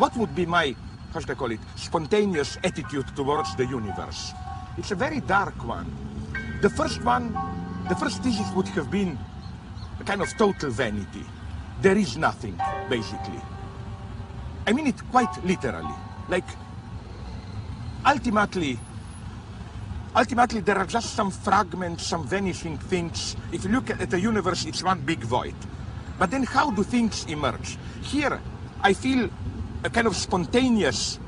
what would be my, how should I call it, spontaneous attitude towards the universe? It's a very dark one. The first thesis would have been a kind of total vanity. There is nothing, basically. I mean it quite literally. Like, ultimately, there are just some fragments, some vanishing things. If you look at the universe, it's one big void. But then how do things emerge? Here, I feel a kind of spontaneous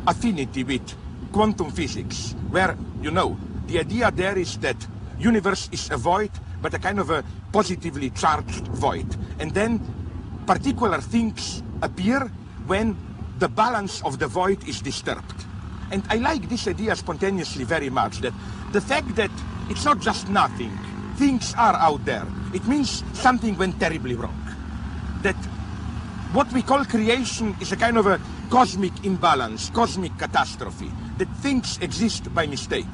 affinity with quantum physics, where, you know, the idea there is that universe is a void, but a kind of a positively charged void. And then particular things appear when the balance of the void is disturbed. And I like this idea spontaneously very much, that the fact that it's not just nothing, things are out there. It means something went terribly wrong. That what we call creation is a kind of a cosmic imbalance, cosmic catastrophe, that things exist by mistake.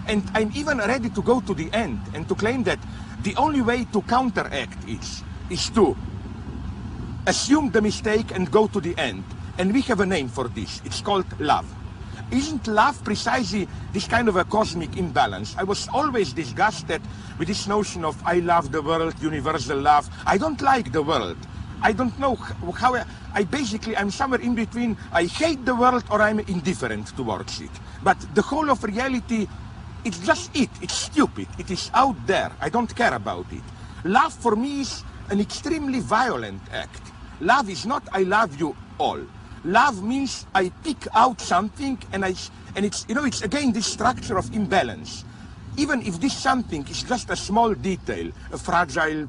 And I'm even ready to go to the end and to claim that the only way to counteract is to assume the mistake and go to the end. And we have a name for this. It's called love. Isn't love precisely this kind of a cosmic imbalance? I was always disgusted with this notion of I love the world, universal love. I don't like the world. I don't know how I'm somewhere in between. I hate the world or I'm indifferent towards it. But the whole of reality, it's just it. It's stupid. It is out there. I don't care about it. Love for me is an extremely violent act. Love is not I love you all. Love means I pick out something and it's, you know, it's again this structure of imbalance. Even if this something is just a small detail, a fragile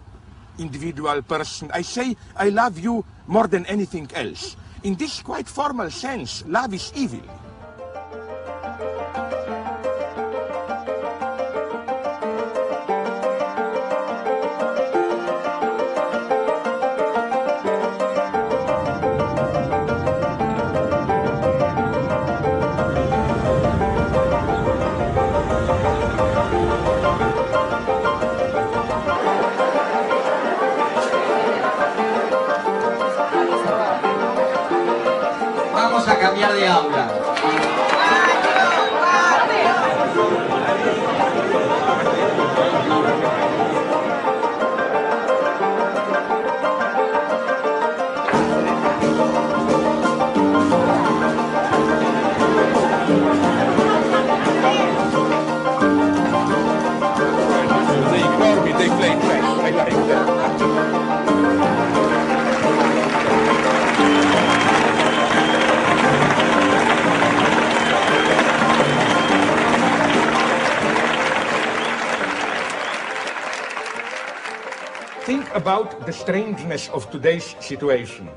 individual person, I say I love you more than anything else. In this quite formal sense, love is evil. A cambiar de aula. They ignore me, they play trash. I like that. Think about the strangeness of today's situation.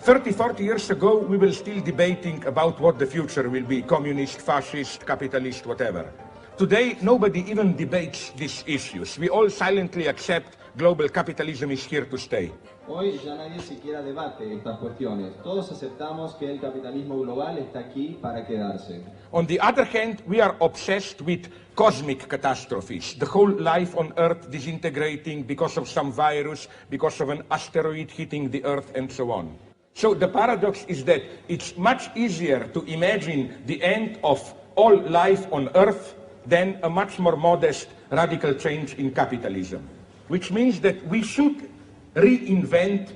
30, 40 years ago, we were still debating about what the future will be, communist, fascist, capitalist, whatever. Today, nobody even debates these issues. We all silently accept global capitalism is here to stay. Hoy ya nadie siquiera debate estas cuestiones. Todos aceptamos que el capitalismo global está aquí para quedarse. On the other hand, we are obsessed with cosmic catastrophes. The whole life on Earth disintegrating because of some virus, because of an asteroid hitting the Earth, and so on. So the paradox is that it's much easier to imagine the end of all life on Earth than a much more modest radical change in capitalism. Which means that we should reinvent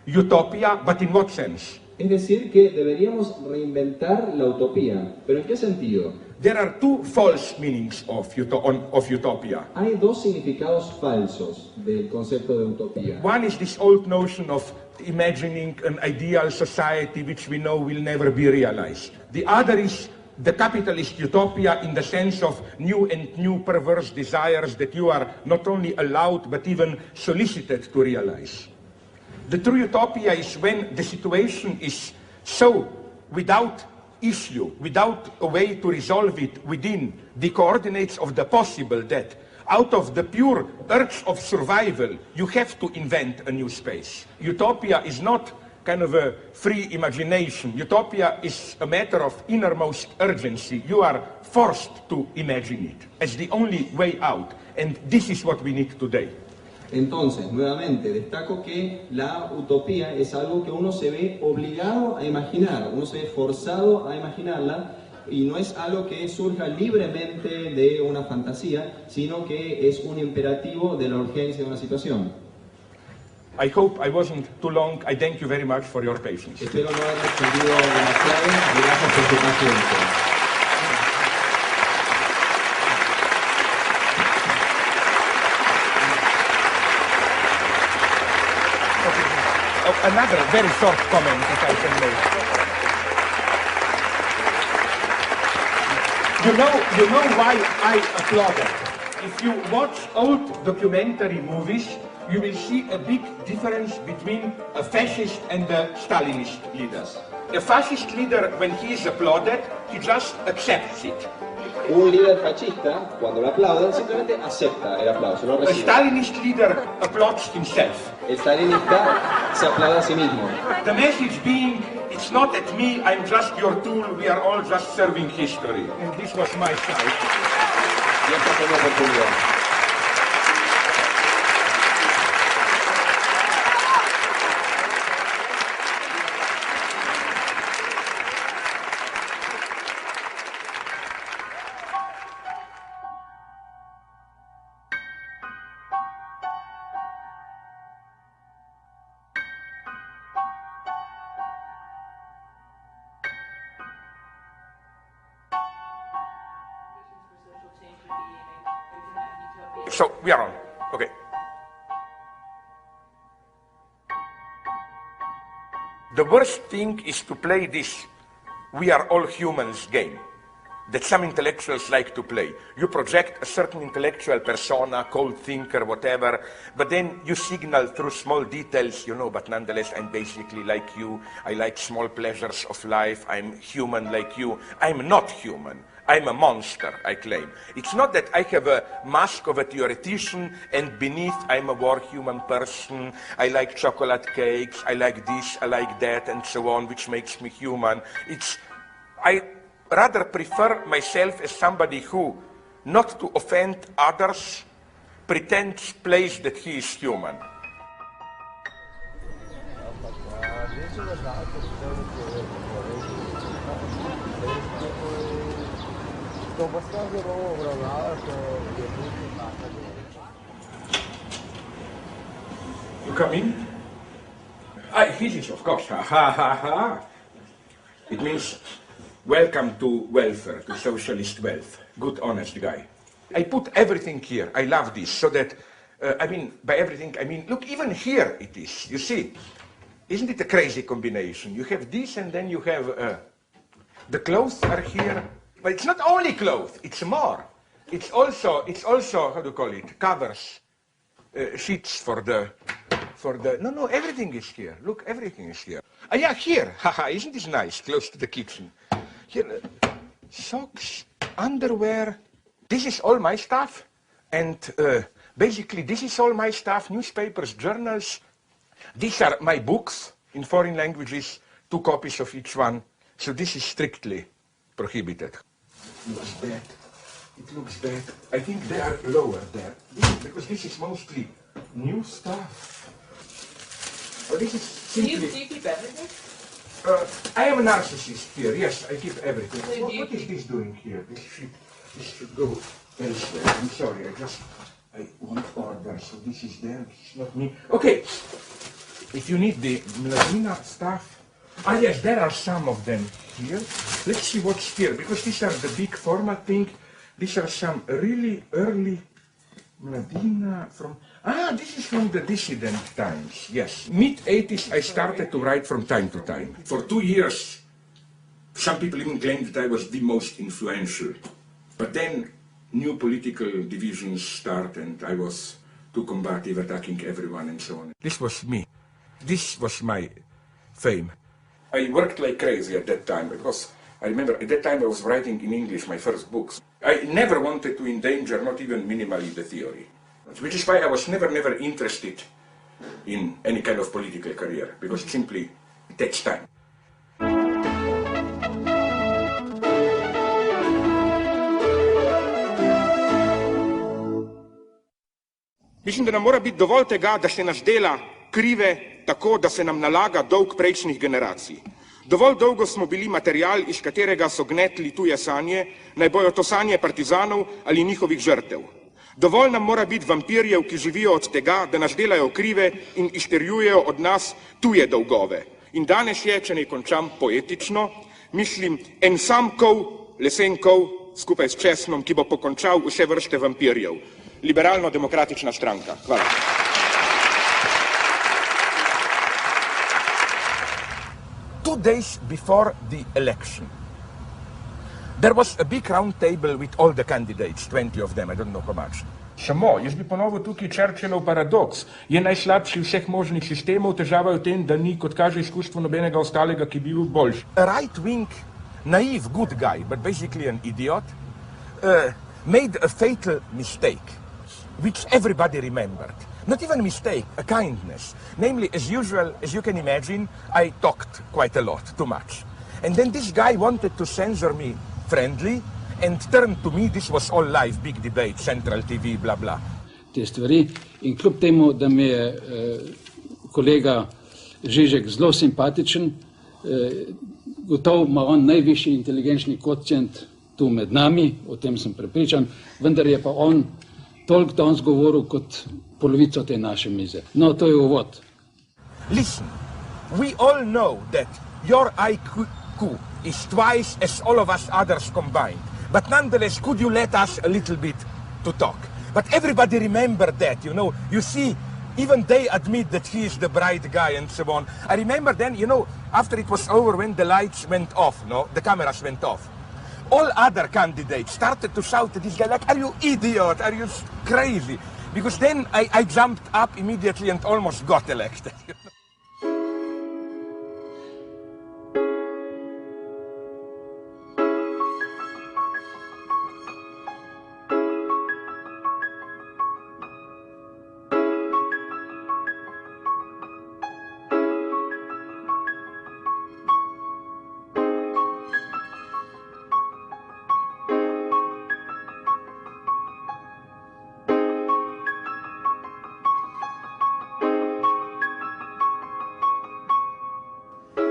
utopia, but in what sense? Es decir, que deberíamos reinventar la utopía. ¿Pero en qué sentido? There are two false meanings of utopia. Hay dos significados falsos del concepto de utopía. One is this old notion of imagining an ideal society which we know will never be realized. The other is the capitalist utopia in the sense of new and new perverse desires that you are not only allowed but even solicited to realize. The true utopia is when the situation is so without issue, without a way to resolve it within the coordinates of the possible, that out of the pure urge of survival you have to invent a new space. Utopia is not kind of a free imagination. Utopia is a matter of innermost urgency. You are forced to imagine it as the only way out. And this is what we need today. Entonces, nuevamente, destaco que la utopía es algo que uno se ve obligado a imaginar, uno se ve forzado a imaginarla, y no es algo que surja libremente de una fantasía, sino que es un imperativo de la urgencia de una situación. I hope I wasn't too long. I thank you very much for your patience. Espero no haber extendido demasiado. Gracias por su paciencia. Another very short comment, if I can make. You know why I applauded? If you watch old documentary movies, you will see a big difference between a fascist and a Stalinist leader. A fascist leader, when he is applauded, he just accepts it. Un líder fascista, cuando lo aplaudan, simplemente acepta el aplauso, lo A recibe. Stalinist leader applauds himself. El stalinista se aplaude a sí mismo. The message being, it's not at me, I'm just your tool, we are all just serving history. And this was my side. Y esta fue una oportunidad. So, we are on. Okay. The worst thing is to play this we are all humans game that some intellectuals like to play. You project a certain intellectual persona, cold thinker, whatever, but then you signal through small details, but nonetheless I'm basically like you. I like small pleasures of life. I'm human like you. I'm not human. I'm a monster, I claim. It's not that I have a mask of a theoretician and beneath I'm a war human person. I like chocolate cakes, I like this, I like that, and so on, which makes me human. I rather prefer myself as somebody who, not to offend others, plays that he is human. You come in? His, of course. Ha ha ha ha. It means welcome to welfare, to socialist wealth. Good, honest guy. I put everything here. I love this, so that, by everything, look, even here it is. You see, isn't it a crazy combination? You have this, and then you have, the clothes are here. But it's not only clothes, it's more. It's also, how do you call it, covers, sheets for the, no, everything is here. Look, everything is here. Yeah, here, haha, isn't this nice, close to the kitchen? Here, socks, underwear, this is all my stuff. And basically, this is all my stuff, newspapers, journals. These are my books in foreign languages, 2 copies of each one. So this is strictly prohibited. It looks bad. It looks bad. I think they are lower there. Because this is mostly new stuff. Oh, this is simply... Do you keep everything? I am a narcissist here. Yes, I keep everything. What is this doing here? This should go elsewhere. I'm sorry, I want order. So this is there, this is not me. Okay, if you need the Mladina stuff, yes, there are some of them here. Let's see what's here, because these are the big format thing. These are some really early Mladina from... this is from the dissident times, yes. Mid-80s, I started to write from time to time. For 2 years, some people even claimed that I was the most influential. But then, new political divisions start, and I was too combative, attacking everyone, and so on. This was me. This was my fame. I worked like crazy at that time, because I remember at that time I was writing in English my first books. I never wanted to endanger, not even minimally, the theory. Which is why I was never interested in any kind of political career, because it simply takes time. Mislim, da nam mora biti dovolj tega, da se nas dela krive tako, da se nam nalaga dolg prejšnjih generacij. Dovolj dolgo smo bili material, iz katerega so gnetli tuje sanje, naj bojo to sanje partizanov ali njihovih žrtev. Dovolj nam mora biti vampirjev, ki živijo od tega, da nas delajo krive in izterjujejo od nas tuje dolgove. In danes je, če ne končam poetično, mislim, en sam kov, lesen kov, skupaj s česnom, ki bo pokončal vse vrste vampirjev. Liberalno-demokratična stranka. Hvala. Two days before the election, there was a big round table with all the candidates, 20 of them, I don't know how much. Samo, jaz bi ponovil tukaj Churchillov paradoks. Je najslabši vseh možnih sistemov, težava je v tem, da ni, kot kaže izkustvo, nobenega ostalega, ki bi bil boljši. A right-wing, naive, good guy, but basically an idiot, made a fatal mistake, which everybody remembered. Not even a mistake, a kindness. Namely, as usual, as you can imagine, I talked quite a lot, too much. And then this guy wanted to censor me friendly and turned to me, this was all live, big debate, Central TV, bla bla. Te stvari in kljub temu, da mi je kolega Žižek zelo simpatičen, gotovo ima on najvišji inteligenčni kvocient tu med nami, o tem sem prepričan, vendar je pa on toliko danes govoril kot polovico te naše mize. No, to je uvod. Listen, we all know that your IQ is twice as all of us others combined. But nonetheless, could you let us a little bit to talk? But everybody remember that, you know. You see, even they admit that he is the bright guy and so on. I remember then, you know, after it was over, when the lights went off, no, the cameras went off, all other candidates started to shout at this guy, like, are you idiot? Are you crazy? Because then I jumped up immediately and almost got elected.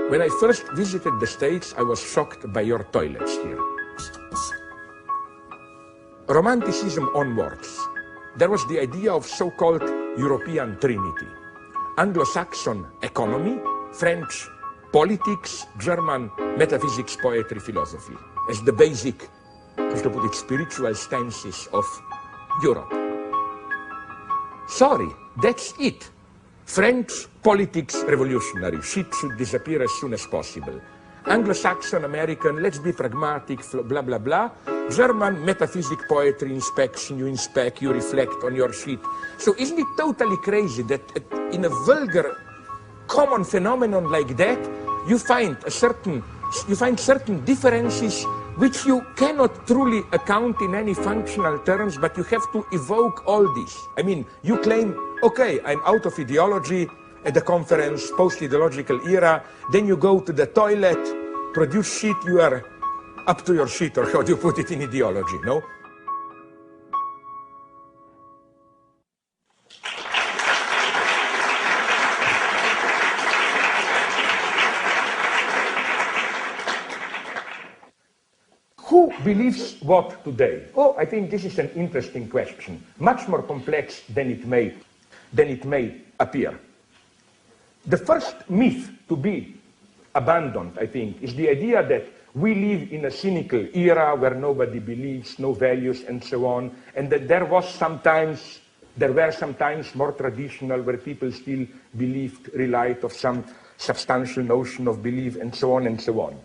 When I first visited the States, I was shocked by your toilets here. Romanticism onwards, there was the idea of so-called European Trinity. Anglo-Saxon economy, French politics, German metaphysics, poetry, philosophy, as the basic, as to put it, spiritual stances of Europe. Sorry, that's it. French politics revolutionary, shit should disappear as soon as possible. Anglo-Saxon, American, let's be pragmatic, blah, blah, blah. German metaphysic, poetry, inspection, you inspect, you reflect on your shit. So isn't it totally crazy that in a vulgar, common phenomenon like that, you find certain differences which you cannot truly account in any functional terms, but you have to evoke all this. I mean, you claim, okay, I'm out of ideology at the conference, post-ideological era, then you go to the toilet, produce shit, you are up to your shit, or how do you put it in ideology, no? Who believes what today? Oh, I think this is an interesting question, much more complex than it may appear. The first myth to be abandoned, I think, is the idea that we live in a cynical era where nobody believes, no values, and so on, and that there were sometimes more traditional where people still believed, relied on some substantial notion of belief, and so on and so on.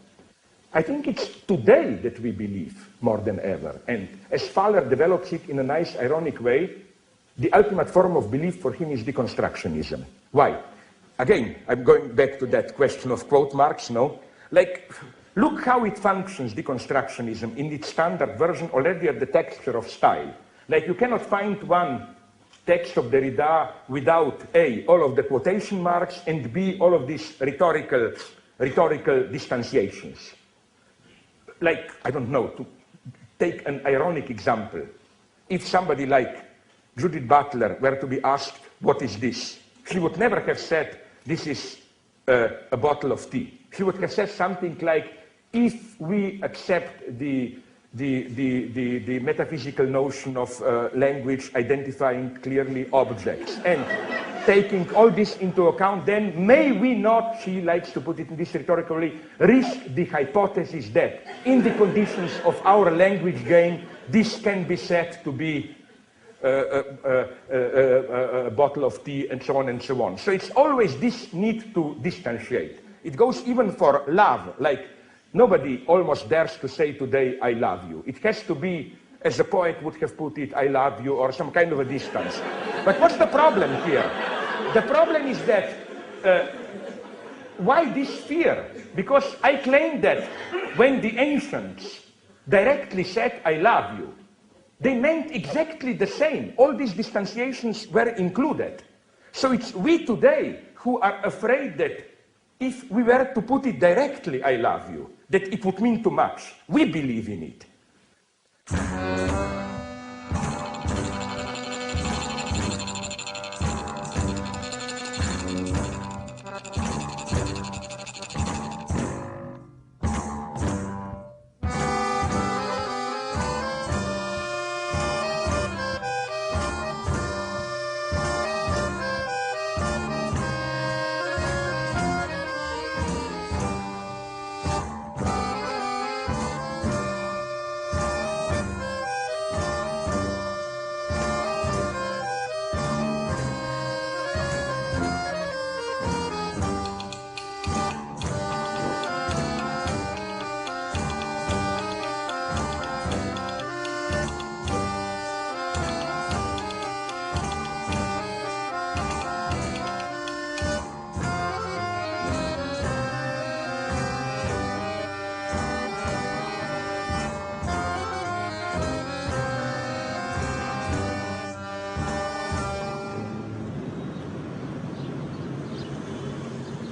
I think it's today that we believe more than ever. And as Fowler develops it in a nice, ironic way, the ultimate form of belief for him is deconstructionism. Why? Again, I'm going back to that question of quote marks, no? Like, look how it functions, deconstructionism, in its standard version already at the texture of style. Like, you cannot find one text of Derrida without A, all of the quotation marks, and B, all of these rhetorical distanciations. Like, I don't know, to take an ironic example, if somebody like Judith Butler were to be asked, what is this? She would never have said, this is a bottle of tea. She would have said something like, if we accept the metaphysical notion of language identifying clearly objects and taking all this into account, then may we not, she likes to put it in this rhetorical way, risk the hypothesis that in the conditions of our language game, this can be said to be a bottle of tea and so on and so on. So it's always this need to distantiate. It goes even for love, like nobody almost dares to say today, I love you. It has to be, as a poet would have put it, I love you, or some kind of a distance. But what's the problem here? The problem is that, why this fear? Because I claim that when the ancients directly said, I love you, they meant exactly the same. All these distanciations were included. So it's we today who are afraid that if we were to put it directly, I love you, that it would mean too much. We believe in it.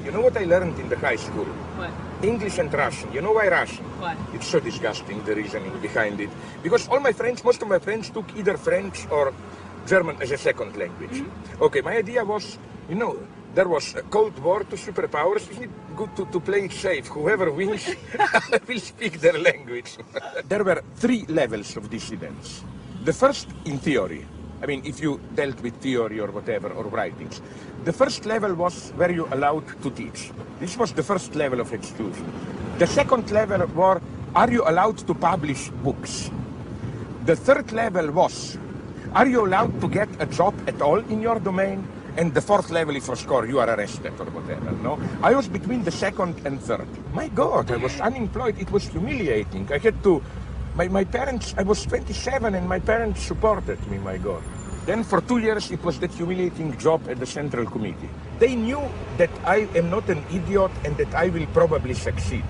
You know what I learned in the high school? What? English and Russian. You know why Russian? Why? It's so disgusting, the reasoning behind it. Because all my friends, most of my friends took either French or German as a second language. Mm-hmm. Okay, my idea was, you know, there was a Cold War, two superpowers. Isn't it good to play it safe? Whoever wins will speak their language. There were 3 levels of dissidence. The first, in theory. I mean, if you dealt with theory or whatever, or writings. The first level was, were you allowed to teach? This was the first level of exclusion. The second level was, are you allowed to publish books? The third level was, are you allowed to get a job at all in your domain? And the fourth level is, for score, you are arrested or whatever, no? I was between the second and third. My God, I was unemployed. It was humiliating. I had to... My parents, I was 27 and my parents supported me, my God. Then for 2 years it was that humiliating job at the Central Committee. They knew that I am not an idiot and that I will probably succeed.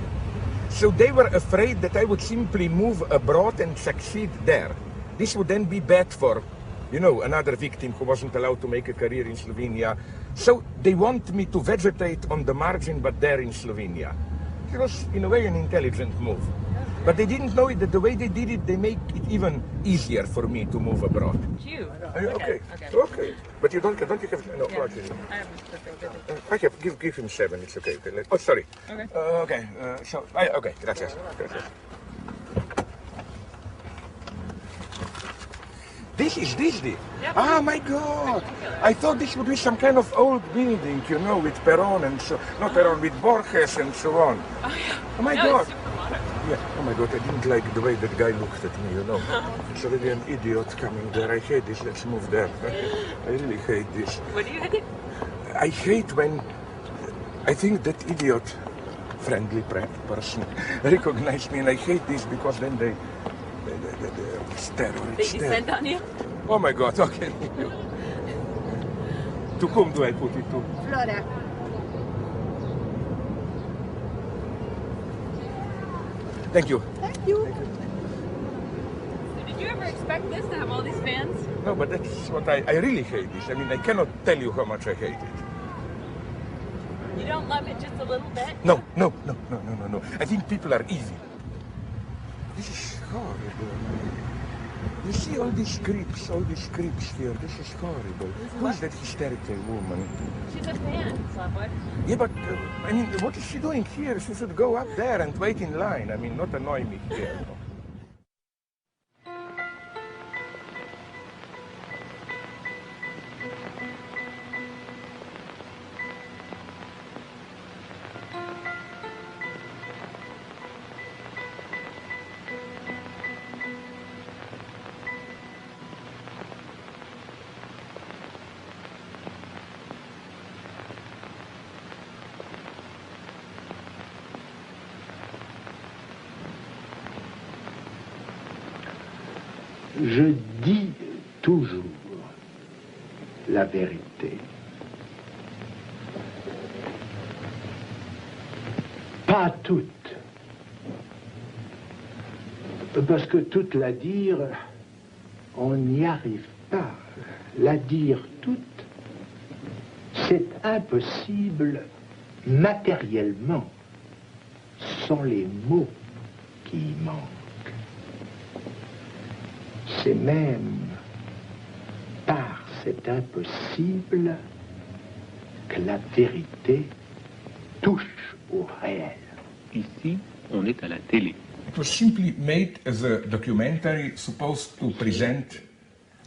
So they were afraid that I would simply move abroad and succeed there. This would then be bad for, you know, another victim who wasn't allowed to make a career in Slovenia. So they want me to vegetate on the margin, but there in Slovenia. It was, in a way, an intelligent move. But they didn't know it, that the way they did it, they make it even easier for me to move abroad. You? Okay. Okay. But you don't you have, no, Yeah. okay. I have perfect. I have, give him 7, it's okay. Oh, sorry. Okay. Okay, okay, gracias. This is Disney. Yep. Ah, my God. I thought this would be some kind of old building, you know, with Perón and so, not Perón, with Borges and so on. Oh, yeah. Oh, my No, God. it's super modern. Yeah, oh my God, I didn't like the way that guy looked at me, you know. It's already an idiot coming there. I hate this, let's move there. I really hate this. What do you hate? I hate when I think that idiot, friendly person, recognize me, and I hate this because then they stare. They descend on you? Oh my God, okay. To whom do I put it to? Flora. Thank you. Thank you. So did you ever expect this, to have all these fans? No, but that's what I really hate this. I mean, I cannot tell you how much I hate it. You don't love it just a little bit? No. I think people are evil. This is horrible. You see all these creeps here. This is horrible. Who's that hysterical woman? She's a fan, Slavoj. Yeah, but, I mean, what is she doing here? She should go up there and wait in line. I mean, not annoy me here. Je dis toujours la vérité. Pas toute. Parce que toute la dire, on n'y arrive pas. La dire toute, c'est impossible matériellement, sans les mots qui y manquent. C'est même par cet impossible que la vérité touche au réel. Ici, on est à la télé. It was simply made as a documentary supposed to present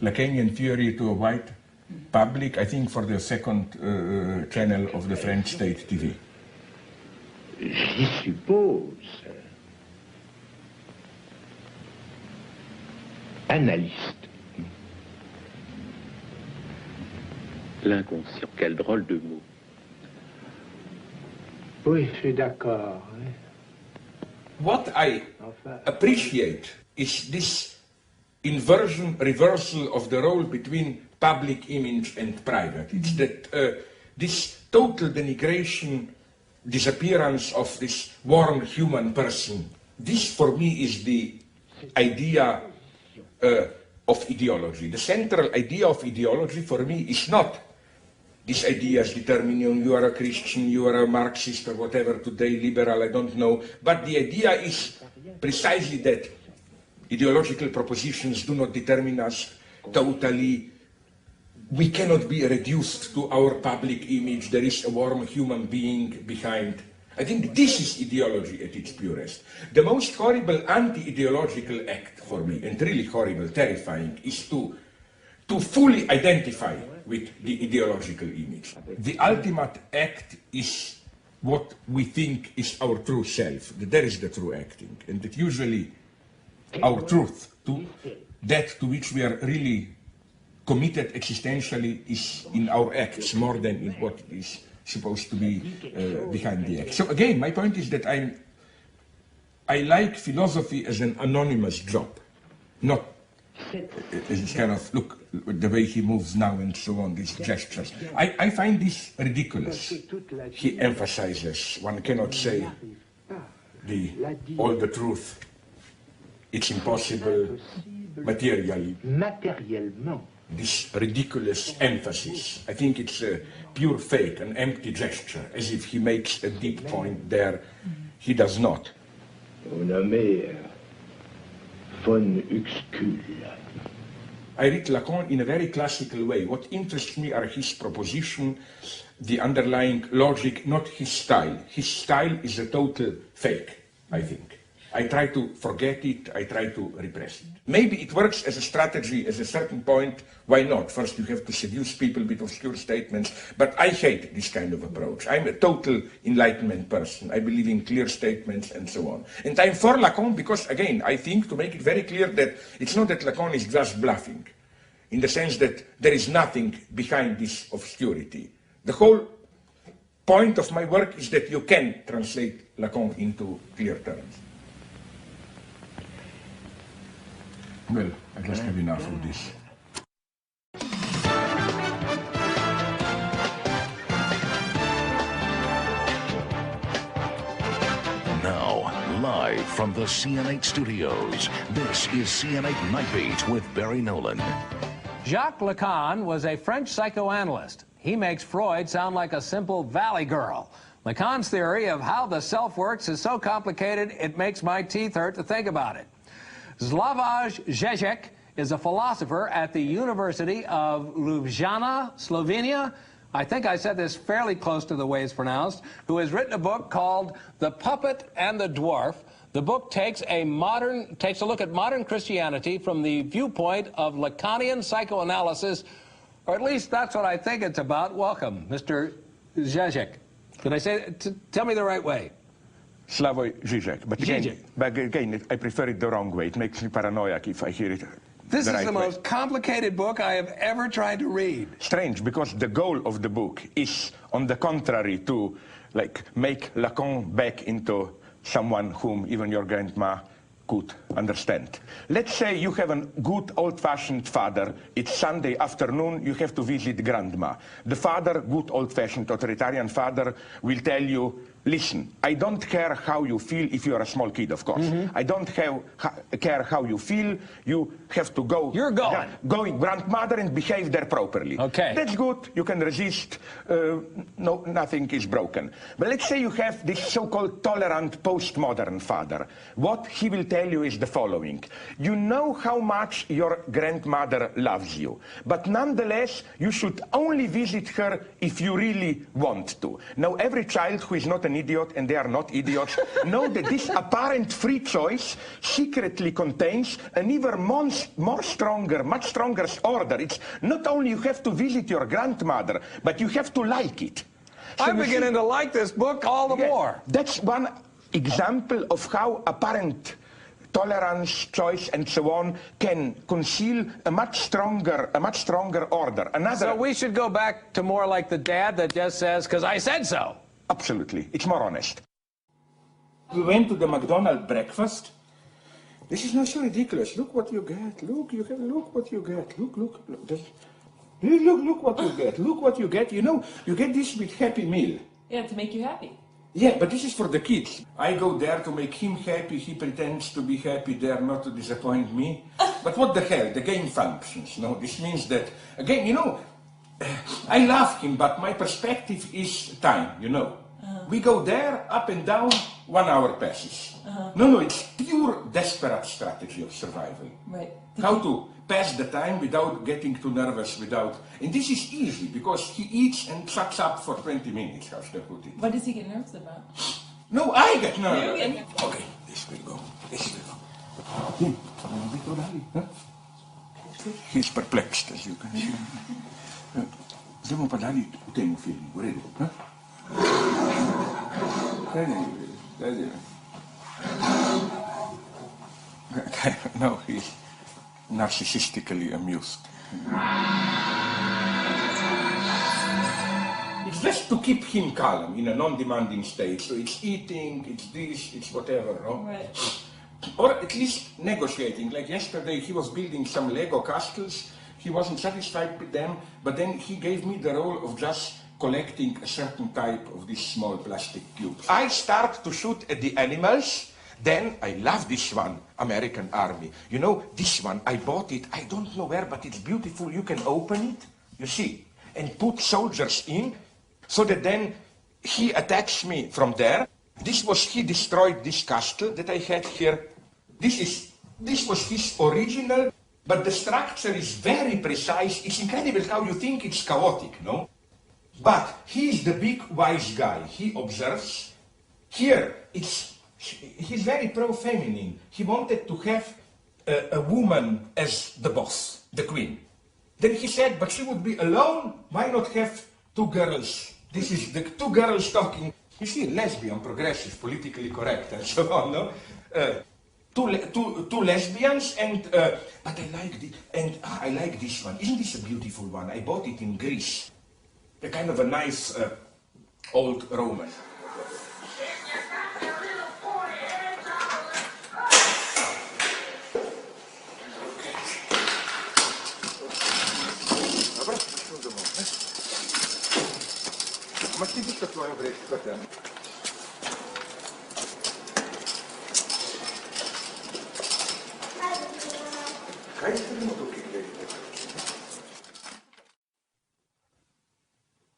Lacanian theory to a wide public, I think for the second channel of the French state TV. J'y suppose. Analyste. L'inconscient, quel drôle de mot. Oui, je suis d'accord. What I appreciate is this inversion, reversal of the role between public image and private. It's that this total denigration, disappearance of this warm human person, this for me is the idea of ideology. The central idea of ideology for me is not these ideas determining you are a Christian, you are a Marxist or whatever today, liberal, I don't know, but the idea is precisely that ideological propositions do not determine us totally. We cannot be reduced to our public image. There is a warm human being behind. I think this is ideology at its purest. The most horrible anti-ideological act for me, and really horrible, terrifying, is to fully identify with the ideological image. The ultimate act is what we think is our true self. That is the true acting. And that usually our truth, that to which we are really committed existentially, is in our acts more than in what is supposed to be behind the act. So again, my point is that I like philosophy as an anonymous job, not as kind of, look, the way he moves now and so on, these gestures. I find this ridiculous. He emphasizes, one cannot say all the truth. It's impossible materially. This ridiculous emphasis. I think it's a pure fake, an empty gesture, as if he makes a deep point there. He does not. Von Uxküll. I read Lacan in a very classical way. What interests me are his proposition, the underlying logic, not his style. His style is a total fake, I think. I try to forget it, I try to repress it. Maybe it works as a strategy at a certain point, why not? First you have to seduce people with obscure statements, but I hate this kind of approach. I'm a total enlightenment person. I believe in clear statements and so on. And I'm for Lacan because, again, I think to make it very clear that it's not that Lacan is just bluffing, in the sense that there is nothing behind this obscurity. The whole point of my work is that you can translate Lacan into clear terms. Well, I just have enough of this. Now, live from the CN8 studios, this is CN8 Nightbeat with Barry Nolan. Jacques Lacan was a French psychoanalyst. He makes Freud sound like a simple valley girl. Lacan's theory of how the self works is so complicated it makes my teeth hurt to think about it. Slavoj Zizek is a philosopher at the University of Ljubljana, Slovenia. I think I said this fairly close to the way it's pronounced, who has written a book called The Puppet and the Dwarf. The book takes a look at modern Christianity from the viewpoint of Lacanian psychoanalysis, or at least that's what I think it's about. Welcome, Mr. Zizek. Did I say it? Tell me the right way. Slavoj Zizek. But again, I prefer it the wrong way. It makes me paranoid if I hear it. This is the most complicated book I have ever tried to read. Strange, because the goal of the book is, on the contrary, to make Lacan back into someone whom even your grandma could understand. Let's say you have a good old-fashioned father. It's Sunday afternoon, you have to visit grandma. The father, good old-fashioned authoritarian father, will tell you, listen, I don't care how you feel if you're a small kid, of course. I don't care how you feel. You have to go. You're going. Going, grandmother, and behave there properly. Okay. That's good. You can resist. No, nothing is broken. But let's say you have this so-called tolerant postmodern father. What he will tell you is the following. You know how much your grandmother loves you, but nonetheless, you should only visit her if you really want to. Now, every child who is not an idiot, and they are not idiots, know that this apparent free choice secretly contains an even much stronger order. It's not only you have to visit your grandmother, but you have to like it. So I'm beginning to like this book all the more. That's one example of how apparent tolerance, choice, and so on can conceal a much stronger order. So we should go back to more like the dad that just says, "'Cause I said so." Absolutely. It's more honest. We went to the McDonald's breakfast. This is not so ridiculous. Look what you get. Look what you get. Look what you get. Look what you get. You know, you get this with Happy Meal. Yeah, to make you happy. Yeah, but this is for the kids. I go there to make him happy. He pretends to be happy there, not to disappoint me. But what the hell? The game functions. No, this means that, again, you know, I love him, but my perspective is time, you know. We go there, up and down, 1 hour passes. No, it's pure desperate strategy of survival. Right. How to pass the time without getting too nervous, and this is easy, because he eats and shuts up for 20 minutes, how should I put it? What does he get nervous about? No, I get nervous. Okay, this will go. He's perplexed, as you can see. Stiamo parlando di un film, vorrei No, he's narcissistically amused. It's just to keep him calm in a non-demanding state. So it's eating, it's this, it's whatever, no? Right. Or at least negotiating. Like yesterday, he was building some Lego castles. He wasn't satisfied with them, but then he gave me the role of just collecting a certain type of these small plastic cubes. I start to shoot at the animals. Then I love this one, American Army. You know, this one, I bought it, I don't know where, but it's beautiful. You can open it, you see, and put soldiers in, so that then he attacks me from there. He destroyed this castle that I had here. This was his original, but the structure is very precise. It's incredible how you think it's chaotic, no? But he's the big wise guy. He observes. Here, he's very pro-feminine. He wanted to have a woman as the boss, the queen. Then he said, but she would be alone. Why not have 2 girls? This is the 2 girls talking. You see, lesbian, progressive, politically correct, and so on, no? Two lesbians, and but I like this one. Isn't this a beautiful one? I bought it in Greece. A kind of a nice old Roman. Ma ti dico tu hai obretto te.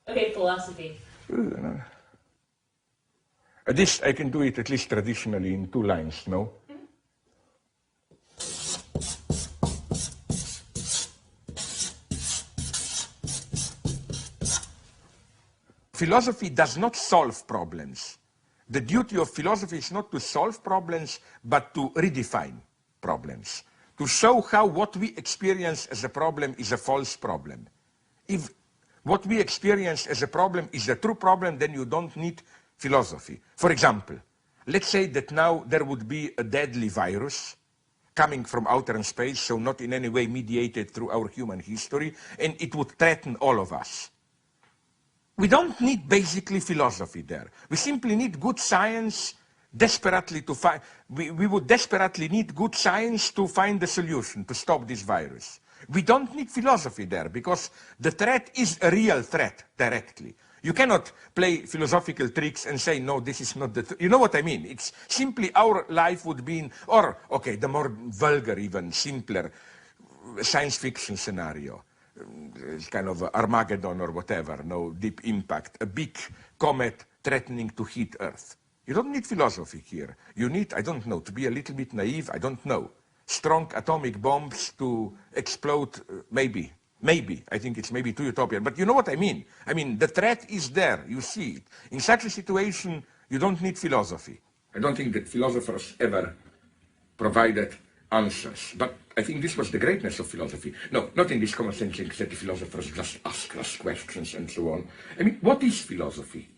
Okay, philosophy. This, I can do it at least traditionally in 2 lines, no? Philosophy does not solve problems. The duty of philosophy is not to solve problems, but to redefine problems. To show how what we experience as a problem is a false problem. If what we experience as a problem is a true problem, then you don't need philosophy. For example, let's say that now there would be a deadly virus coming from outer space, so not in any way mediated through our human history, and it would threaten all of us. We don't need basically philosophy there. We simply need good science desperately to find, we would desperately need good science to find the solution to stop this virus. We don't need philosophy there because the threat is a real threat directly. You cannot play philosophical tricks and say, no, this is not the, you know what I mean? It's simply our life would be in, or, okay, the more vulgar, even simpler science fiction scenario. Kind of Armageddon or whatever, no deep impact, a big comet threatening to hit Earth. You don't need philosophy here. You need, I don't know, to be a little bit naive, I don't know, strong atomic bombs to explode, maybe, I think it's maybe too utopian, but you know what I mean. I mean, the threat is there, you see it. In such a situation, you don't need philosophy. I don't think that philosophers ever provided answers, but I think this was the greatness of philosophy. No, not in this common sense that the philosophers just ask us questions and so on. I mean, what is philosophy?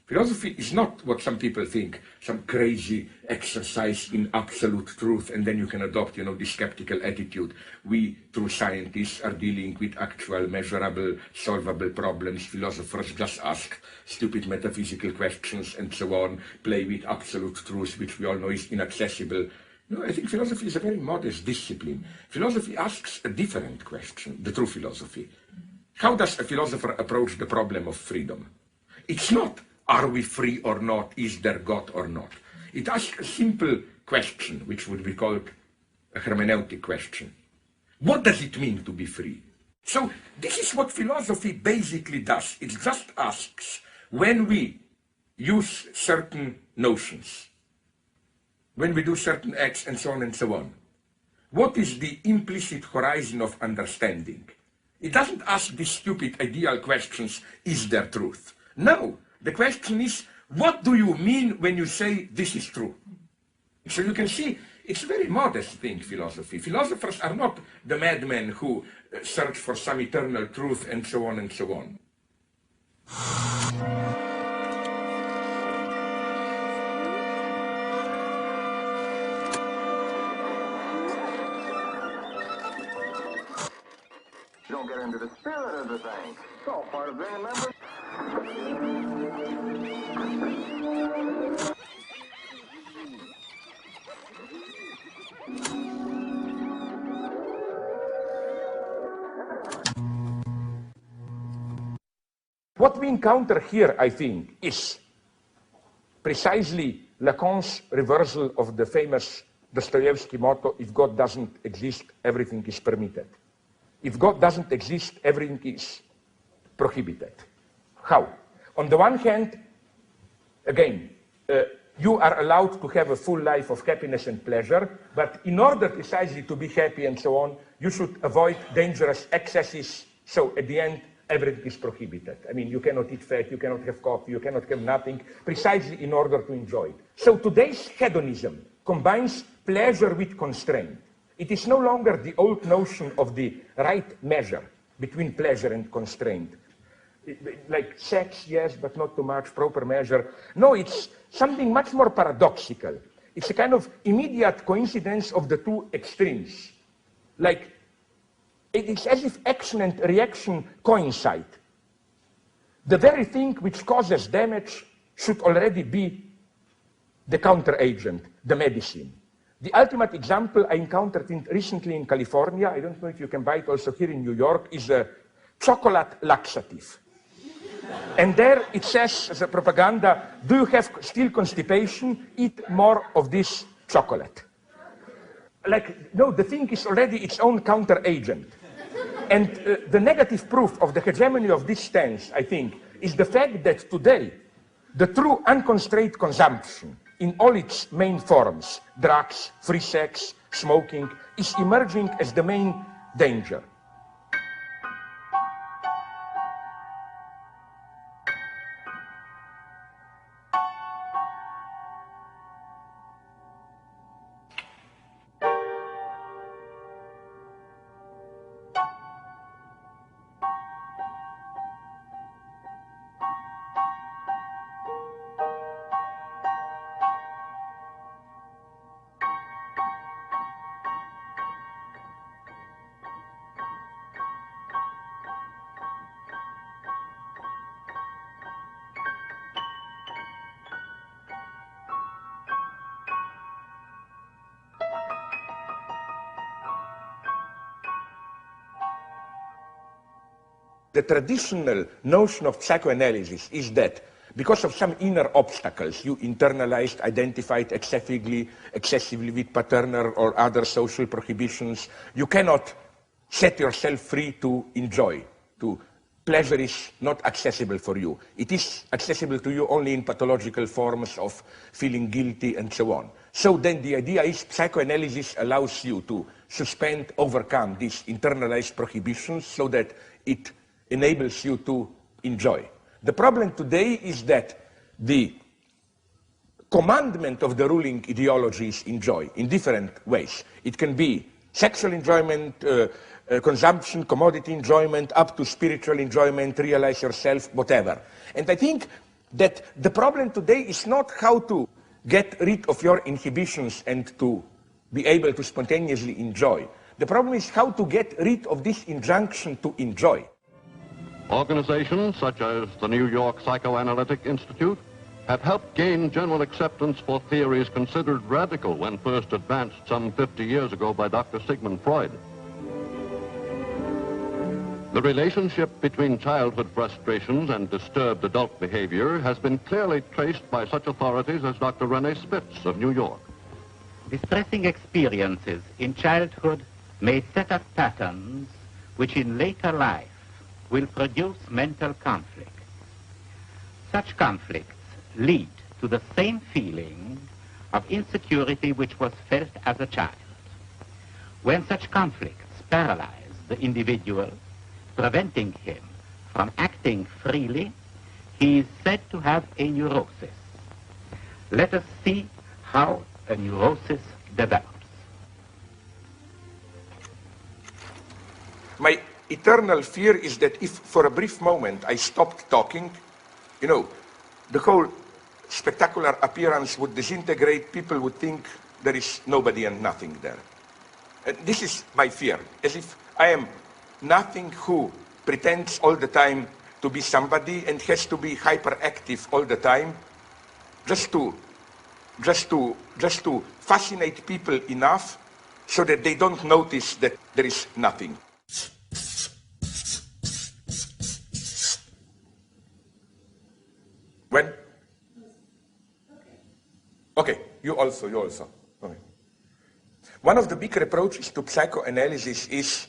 Philosophy is not what some people think, some crazy exercise in absolute truth, and then you can adopt, you know, this skeptical attitude. We, true scientists, are dealing with actual, measurable, solvable problems. Philosophers just ask stupid metaphysical questions and so on, play with absolute truth, which we all know is inaccessible. No, I think philosophy is a very modest discipline. Philosophy asks a different question, the true philosophy. How does a philosopher approach the problem of freedom? It's not, are we free or not? Is there God or not? It asks a simple question, which would be called a hermeneutic question. What does it mean to be free? So this is what philosophy basically does. It just asks, when we use certain notions, when we do certain acts and so on, what is the implicit horizon of understanding? It doesn't ask these stupid ideal questions, is there truth? No, the question is, what do you mean when you say this is true? So you can see, it's a very modest thing, philosophy. Philosophers are not the madmen who search for some eternal truth and so on and so on. You don't get into the spirit of the thing. It's all part of being a member. What we encounter here, I think, is precisely Lacan's reversal of the famous Dostoevsky motto, if God doesn't exist, everything is permitted. If God doesn't exist, everything is prohibited. How? On the one hand, again, you are allowed to have a full life of happiness and pleasure, but in order precisely to be happy and so on, you should avoid dangerous excesses, so at the end, everything is prohibited. I mean, you cannot eat fat, you cannot have coffee, you cannot have nothing, precisely in order to enjoy it. So today's hedonism combines pleasure with constraint. It is no longer the old notion of the right measure between pleasure and constraint. Like sex, yes, but not too much, proper measure. No, it's something much more paradoxical. It's a kind of immediate coincidence of the two extremes. Like, it's as if action and reaction coincide. The very thing which causes damage should already be the counteragent, the medicine. The ultimate example I encountered recently in California, I don't know if you can buy it also here in New York, is a chocolate laxative. And there it says, as a propaganda, do you have still constipation? Eat more of this chocolate. Like, no, the thing is already its own counteragent. And the negative proof of the hegemony of this stance, I think, is the fact that today, the true unconstrained consumption in all its main forms, drugs, free sex, smoking, is emerging as the main danger. the traditional notion of psychoanalysis is that because of some inner obstacles, you internalized, identified excessively with paternal or other social prohibitions, you cannot set yourself free to enjoy, to pleasure is not accessible for you. It is accessible to you only in pathological forms of feeling guilty and so on. So then the idea is psychoanalysis allows you to suspend, overcome these internalized prohibitions so that it enables you to enjoy. The problem today is that the commandment of the ruling ideology is enjoy in different ways. It can be sexual enjoyment, consumption, commodity enjoyment, up to spiritual enjoyment, realize yourself, whatever. And I think that the problem today is not how to get rid of your inhibitions and to be able to spontaneously enjoy. The problem is how to get rid of this injunction to enjoy. Organizations such as the New York Psychoanalytic Institute have helped gain general acceptance for theories considered radical when first advanced some 50 years ago by Dr. Sigmund Freud. The relationship between childhood frustrations and disturbed adult behavior has been clearly traced by such authorities as Dr. Rene Spitz of New York. Distressing experiences in childhood may set up patterns which in later life will produce mental conflict. Such conflicts lead to the same feeling of insecurity which was felt as a child. When such conflicts paralyze the individual, preventing him from acting freely, he is said to have a neurosis. Let us see how a neurosis develops. My eternal fear is that if for a brief moment I stopped talking, you know, the whole spectacular appearance would disintegrate, people would think there is nobody and nothing there. And this is my fear, as if I am nothing who pretends all the time to be somebody and has to be hyperactive all the time just to fascinate people enough so that they don't notice that there is nothing. When? Okay, you also. Okay. One of the big reproaches to psychoanalysis is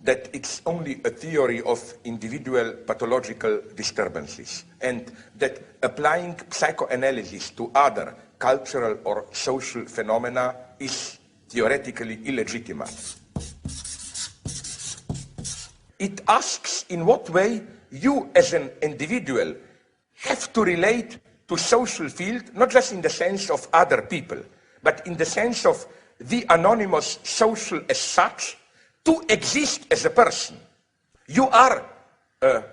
that it's only a theory of individual pathological disturbances, and that applying psychoanalysis to other cultural or social phenomena is theoretically illegitimate. It asks in what way you as an individual have to relate to social field, not just in the sense of other people, but in the sense of the anonymous social as such, to exist as a person. You are,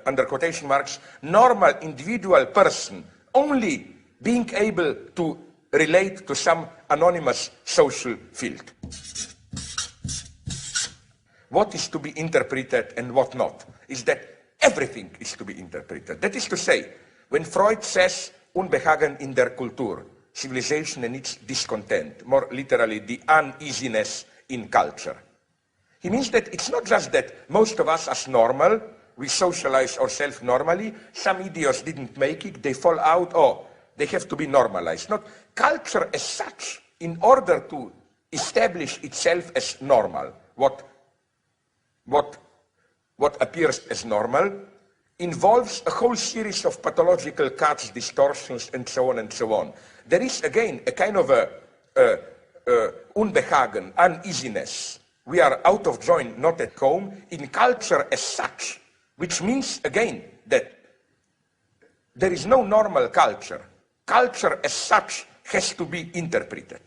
under quotation marks, normal individual person, only being able to relate to some anonymous social field. What is to be interpreted and what not is that everything is to be interpreted. That is to say, when Freud says Unbehagen in der Kultur, civilization and its discontent, more literally the uneasiness in culture, he means that it's not just that most of us as normal, we socialize ourselves normally, some idiots didn't make it, they fall out, oh, they have to be normalized. Not culture as such, in order to establish itself as normal, what appears as normal, involves a whole series of pathological cuts, distortions, and so on and so on. There is, again, a kind of Unbehagen, uneasiness. We are out of joint, not at home, in culture as such, which means, again, that there is no normal culture. Culture as such has to be interpreted.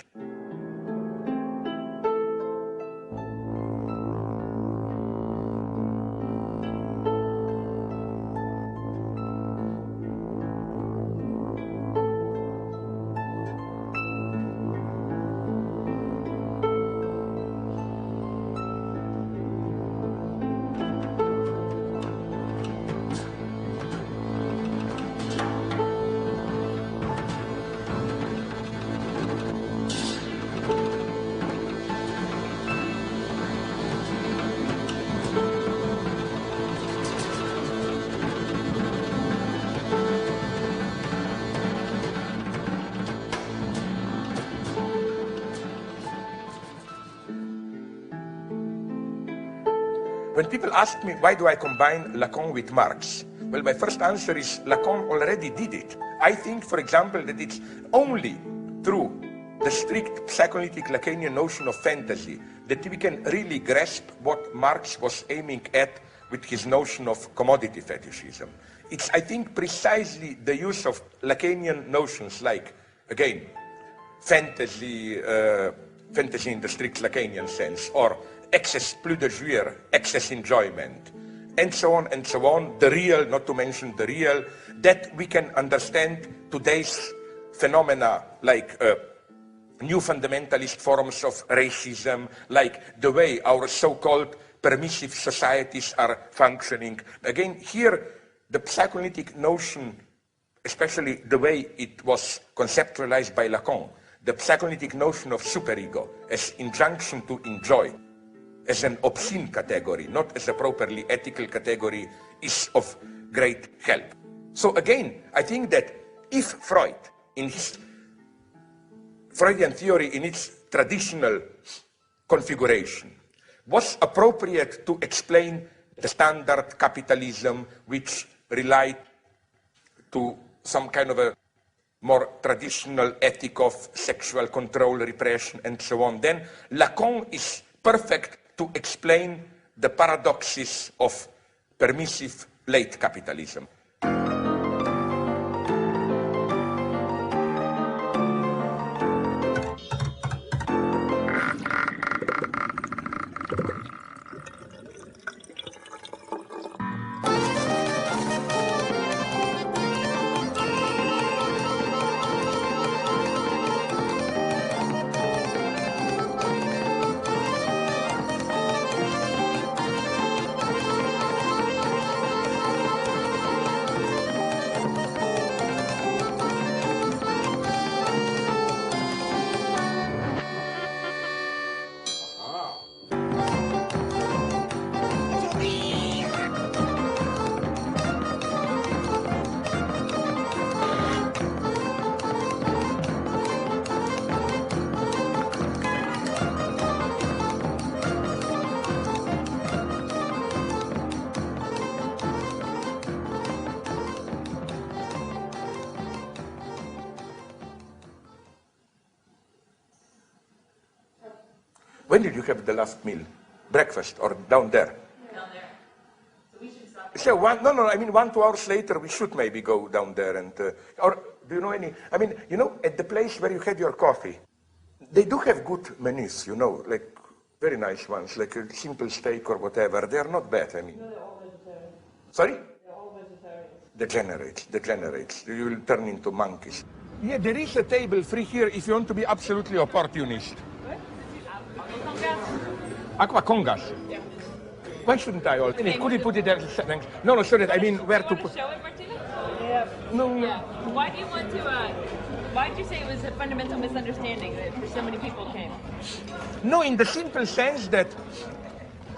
When people ask me why do I combine Lacan with Marx, well, my first answer is Lacan already did it. I think, for example, that it's only through the strict psychoanalytic Lacanian notion of fantasy that we can really grasp what Marx was aiming at with his notion of commodity fetishism. It's, I think, precisely the use of Lacanian notions like, again, fantasy in the strict Lacanian sense, or excess plus de jouir, excess enjoyment, and so on, the real, not to mention the real, that we can understand today's phenomena like new fundamentalist forms of racism, like the way our so-called permissive societies are functioning. Again, here, the psychoanalytic notion, especially the way it was conceptualized by Lacan, the psychoanalytic notion of superego as injunction to enjoy, as an obscene category, not as a properly ethical category, is of great help. So again, I think that if Freud, in his Freudian theory in its traditional configuration, was appropriate to explain the standard capitalism which relied to some kind of a more traditional ethic of sexual control, repression, and so on, then Lacan is perfect to explain the paradoxes of permissive late capitalism. When did you have the last meal? Breakfast or down there? Down there. So we should stop. So I mean 1 2 hours later we should maybe go down there and, or do you know any, I mean, you know, at the place where you had your coffee, they do have good menus, you know, like very nice ones, like a simple steak or whatever. They are not bad, I mean. No, they're all vegetarian. Sorry? They're all vegetarian. Degenerates. You will turn into monkeys. Yeah, there is a table free here if you want to be absolutely opportunist. Aqua Congas. Yeah. Why shouldn't I also? Could you put it there? No, sorry, I mean where to put. Show it, Martina? Yeah. No. Yeah. Why do you want to, why did you say it was a fundamental misunderstanding that so many people came? No, in the simple sense that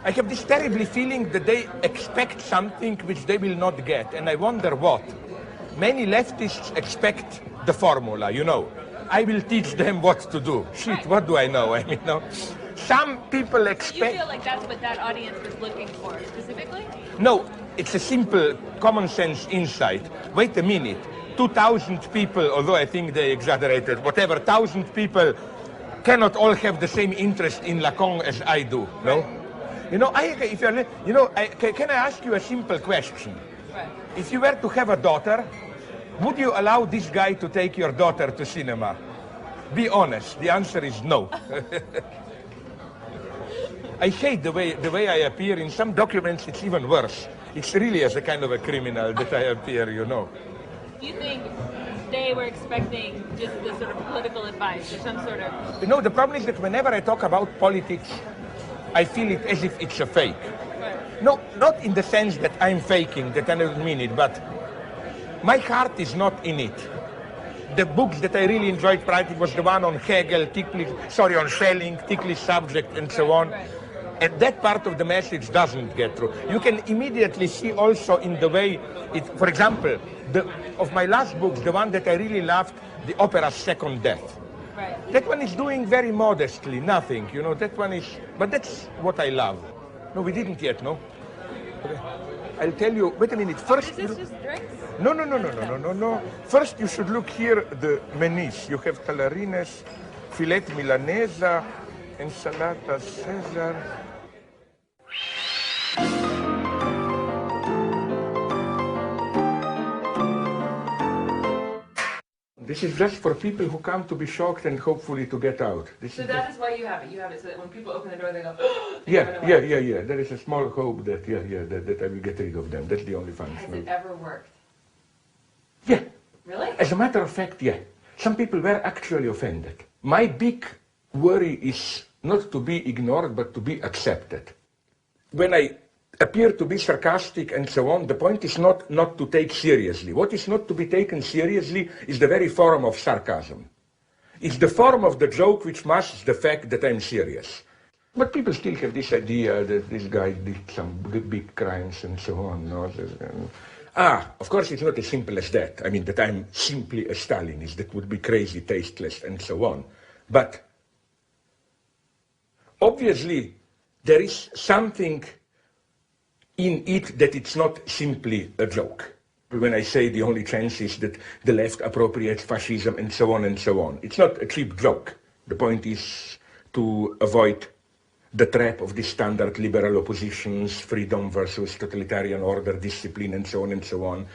I have this terribly feeling that they expect something which they will not get, and I wonder what. Many leftists expect the formula, you know. I will teach them what to do. Shit, right. What do I know? I mean, no. Some people expect... You feel like that's what that audience was looking for, specifically? No, it's a simple common sense insight. Wait a minute. 2,000 people, although I think they exaggerated, whatever, 1,000 people cannot all have the same interest in Lacan as I do, no? You know, can I ask you a simple question? Right. If you were to have a daughter, would you allow this guy to take your daughter to cinema? Be honest, the answer is no. I hate the way I appear. In some documents it's even worse. It's really as a kind of a criminal that I appear, you know. Do you think they were expecting just this sort of political advice or some sort of... You know, the problem is that whenever I talk about politics, I feel it as if it's a fake. Right. No, not in the sense that I'm faking, that I don't mean it, but my heart is not in it. The books that I really enjoyed writing was the one on Hegel, on Schelling, ticklish subject, and so on. Right. And that part of the message doesn't get through. You can immediately see also in the way it, for example, of my last books, the one that I really loved, the opera Second Death. Right. That one is doing very modestly, nothing, you know, that one is, but that's what I love. No, we didn't yet, no? I'll tell you, wait a minute, first... Is this just drinks? No. First you should look here, the menus. You have tallarines, filet milanesa, ensalada Caesar. This is just for people who come to be shocked and hopefully to get out. So that is why you have it. You have it so that when people open the door, they go, Yeah. There is a small hope that, that I will get rid of them. That's the only function. Has it ever worked? Yeah. Really? As a matter of fact, yeah. Some people were actually offended. My big worry is not to be ignored, but to be accepted. When I appear to be sarcastic and so on, the point is not to take seriously. What is not to be taken seriously is the very form of sarcasm. It's the form of the joke which masks the fact that I'm serious. But people still have this idea that this guy did some big crimes and so on. No? Of course it's not as simple as that. I mean, that I'm simply a Stalinist. That would be crazy, tasteless, and so on. But obviously there is something in it that it's not simply a joke. When I say the only chance is that the left appropriates fascism and so on and so on. It's not a cheap joke. The point is to avoid the trap of the standard liberal oppositions, freedom versus totalitarian order, discipline and so on,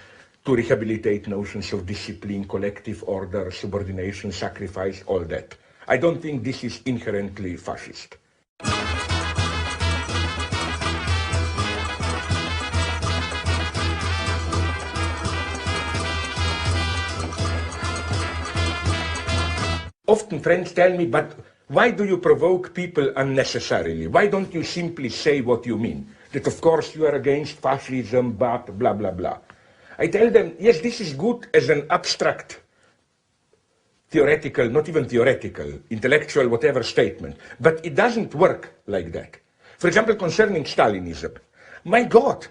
to rehabilitate notions of discipline, collective order, subordination, sacrifice, all that. I don't think this is inherently fascist. Often friends tell me, but why do you provoke people unnecessarily? Why don't you simply say what you mean? That of course you are against fascism, but blah, blah, blah. I tell them, yes, this is good as an abstract, theoretical, not even theoretical, intellectual, whatever statement. But it doesn't work like that. For example, concerning Stalinism. My God,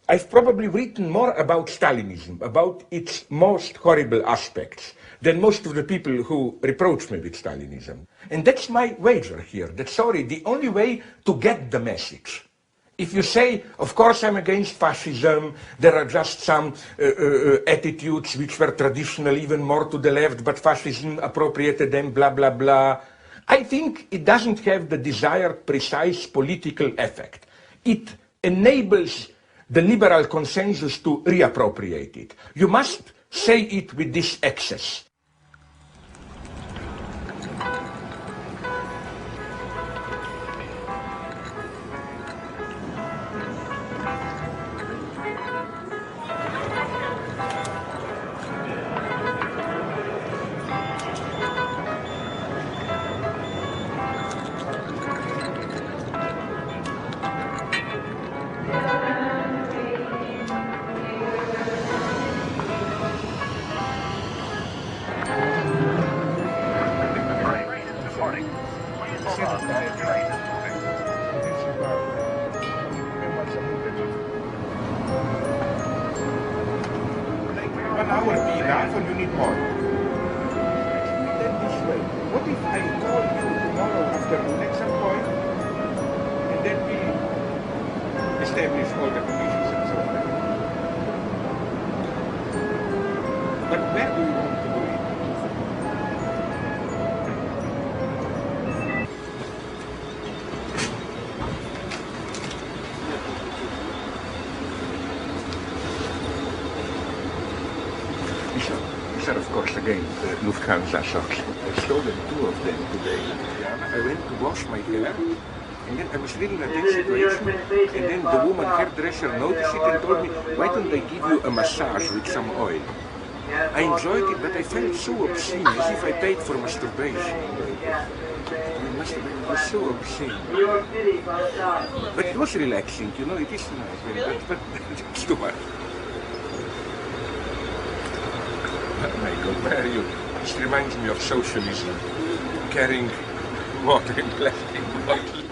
I've probably written more about Stalinism, about its most horrible aspects, than most of the people who reproach me with Stalinism. And that's my wager here, that, sorry, the only way to get the message, if you say, of course I'm against fascism, there are just some attitudes which were traditionally even more to the left, but fascism appropriated them, blah, blah, blah, I think it doesn't have the desired precise political effect. It enables the liberal consensus to reappropriate it. You must say it with this excess. These are, of course, again, Lufthansa socks. I stolen 2 of them today. I went to wash my hair, and then I was really in a tense situation, and then the woman hairdresser noticed it and told me, why don't I give you a massage with some oil? I enjoyed it, but I felt so obscene, as if I paid for masturbation. It was so obscene. But it was relaxing, you know, it is nice, but it's too much. Oh my God, where are you? This reminds me of socialism, carrying water in plastic bottles.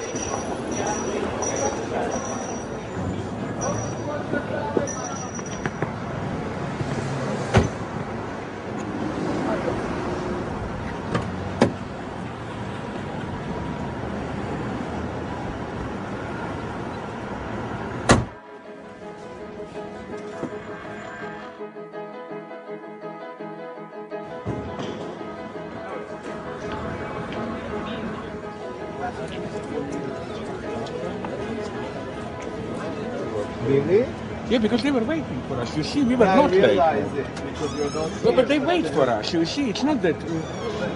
Really? Yeah, because they were waiting for us. You see, we were not late. Because you're not No, but they wait for us. You see, it's not that.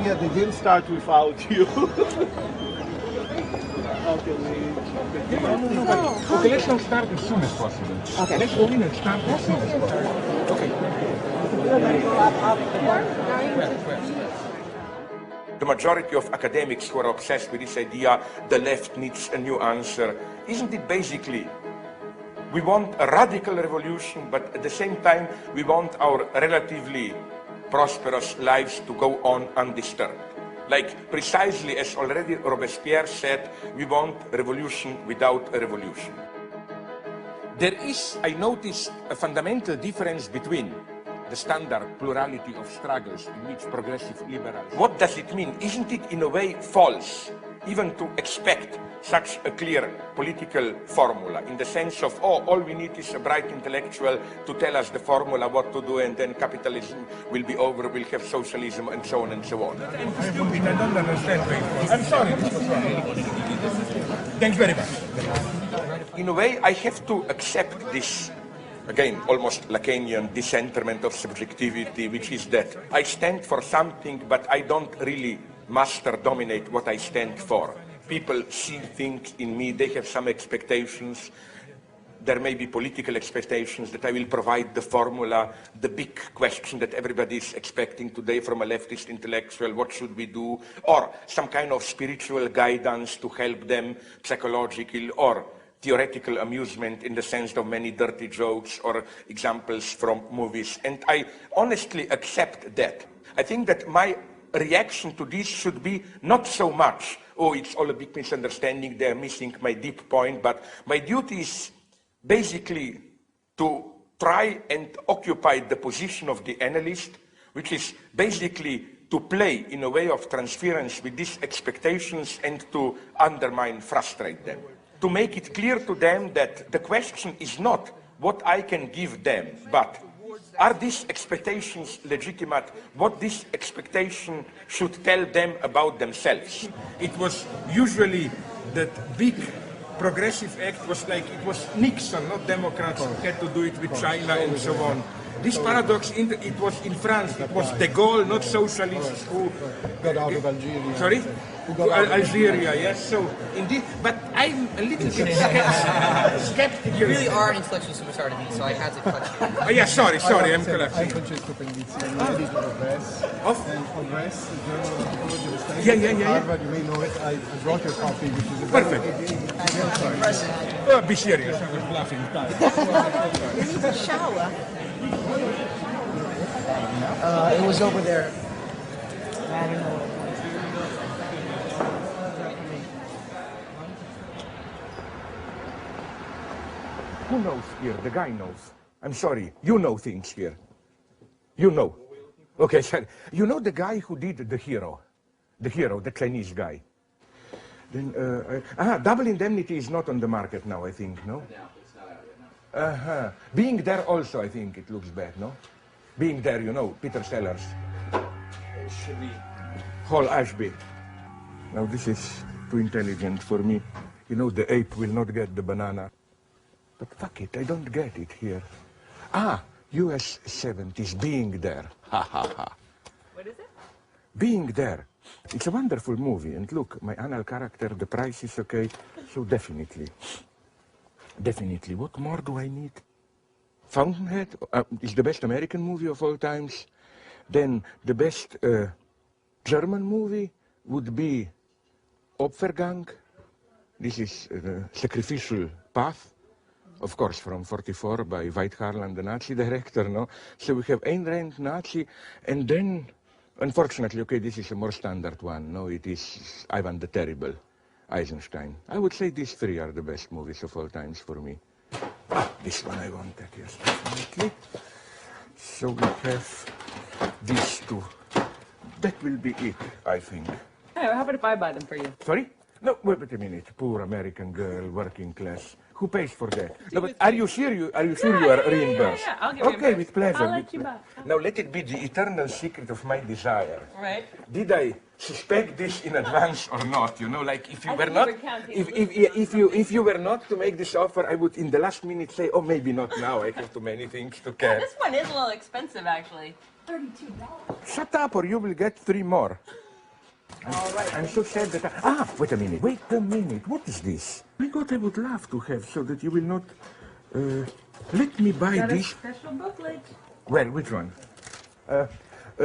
Yeah, they didn't start without you. Okay, let's not start as soon as possible. Okay. Let's go in and start as soon as possible. Okay. The majority of academics who are obsessed with this idea, the left needs a new answer. Isn't it basically, we want a radical revolution, but at the same time, we want our relatively prosperous lives to go on undisturbed. Like precisely as already Robespierre said, we want a revolution without a revolution. There is, I noticed, a fundamental difference between the standard plurality of struggles in which progressive liberals. What does it mean? Isn't it in a way false even to expect such a clear political formula, in the sense of, oh, all we need is a bright intellectual to tell us the formula what to do, and then capitalism will be over, we'll have socialism, and so on and so on. I'm stupid, I don't understand. I'm sorry. Thank you very much. In a way, I have to accept this, again, almost Lacanian discentrament of subjectivity, which is that I stand for something, but I don't really master, dominate what I stand for. People see things in me, they have some expectations. There may be political expectations that I will provide the formula, the big question that everybody is expecting today from a leftist intellectual, what should we do? Or some kind of spiritual guidance to help them, psychological or theoretical amusement in the sense of many dirty jokes or examples from movies. And I honestly accept that. I think that my reaction to this should be not so much, oh, it's all a big misunderstanding, they're missing my deep point, but my duty is basically to try and occupy the position of the analyst, which is basically to play in a way of transference with these expectations and to undermine, frustrate them. To make it clear to them that the question is not what I can give them, but are these expectations legitimate? What this expectation should tell them about themselves? It was usually that big progressive act was like, it was Nixon, not Democrats, who had to do it with China and so on. This paradox, it was in France, it was de Gaulle, not socialists who got out of Algeria. Sorry? Algeria, yes. So indeed, but I'm a little bit skeptical. You really are an intellectual superstar to me, so I had to cut you. Oh, yeah, sorry, I'm collapsing. I'm Francesco Pellizi, I'm the editor of Press. Of? Press, the Journal of Psychology of Studies. Yeah. Harvard, you may know it. I brought your copy, which is a perfect. Oh, be serious, I was laughing. You need a shower. It was over there. I don't know. Who knows here? The guy knows. I'm sorry, you know things here. You know. Okay, sorry. You know the guy who did the hero, the Chinese guy. Then, Double Indemnity is not on the market now, I think, no? It's not out yet, no. Being There also, I think it looks bad, no? Being There, you know, Peter Sellers. It should be. Hall Ashby. Now this is too intelligent for me. You know, the ape will not get the banana. But fuck it, I don't get it here. US 70s, Being There. Ha ha ha. What is it? Being There. It's a wonderful movie. And look, my anal character, the price is okay. So definitely. Definitely. What more do I need? Fountainhead is the best American movie of all times. Then the best German movie would be Opfergang. This is the Sacrificial Path. Of course, from 44 by Veit Harlan, the Nazi director, no? So we have Ayn Rand, Nazi, and then, unfortunately, okay, this is a more standard one, no? It is Ivan the Terrible, Eisenstein. I would say these three are the best movies of all times for me. This one I wanted, yes, definitely. So we have these two. That will be it, I think. Hey, how about if I buy them for you? Sorry? No, wait a minute. Poor American girl, working class. Who pays for that? No, but are you sure you are reimbursed? Yeah, I'll get okay, reimbursed. with pleasure. I'll let you buy. Now let it be the eternal secret of my desire. Right. Did I suspect this in advance or not? You know, like if you I were think not, you were counting if you were not to make this offer, I would in the last minute say, oh, maybe not now. I have too many things to Yeah, catch. this one is a little expensive, actually. $32. Shut up, or you will get 3 more. All right. I'm so sad that wait a minute. Wait a minute. What is this? I thought I would love to have so that you will not. Let me buy Got this. a special booklet. Well, which one?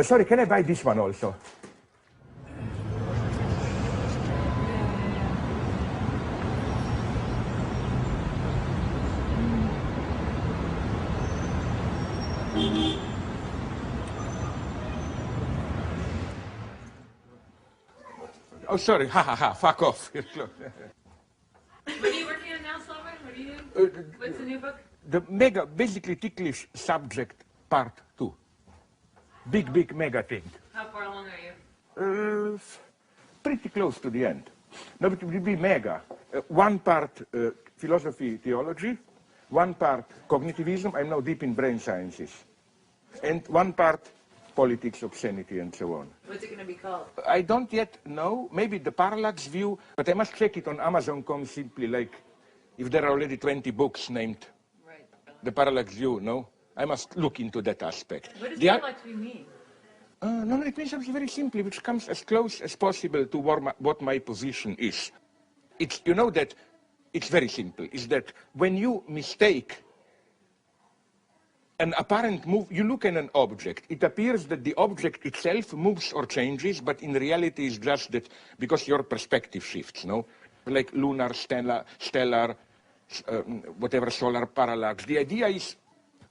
Sorry, can I buy this one also? Oh, sorry. Ha ha ha. Fuck off. What are you working on now, Slavoj? What are you doing? What's the new book? The basically ticklish subject part 2. Big mega thing. How far along are you? Pretty close to the end. No, but it will be mega. One part philosophy, theology, one part cognitivism. I'm now deep in brain sciences. And one part politics, obscenity, and so on. What's it going to be called? I don't yet know. Maybe the parallax view, but I must check it on Amazon.com simply, like if there are already 20 books named the parallax view, no? I must look into that aspect. What does parallax view mean? No, it means something very simply, which comes as close as possible to what my position is. It's, you know that, it's very simple, is that when you mistake an apparent move, you look at an object, it appears that the object itself moves or changes, but in reality is just that because your perspective shifts, no? Like lunar, stellar, whatever, solar parallax. The idea is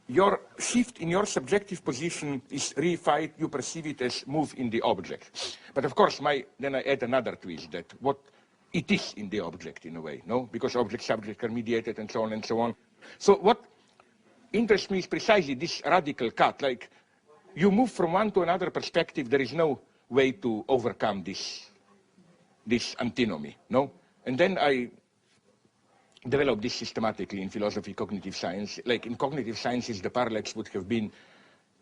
your shift in your subjective position is reified, you perceive it as move in the object. But of course, then I add another twist, that what it is in the object in a way, no? Because object-subject are mediated and so on and so on. So what interests me is precisely this radical cut, like you move from one to another perspective, there is no way to overcome this antinomy, no? And then I developed this systematically in philosophy, cognitive science. Like in cognitive sciences, the parallax would have been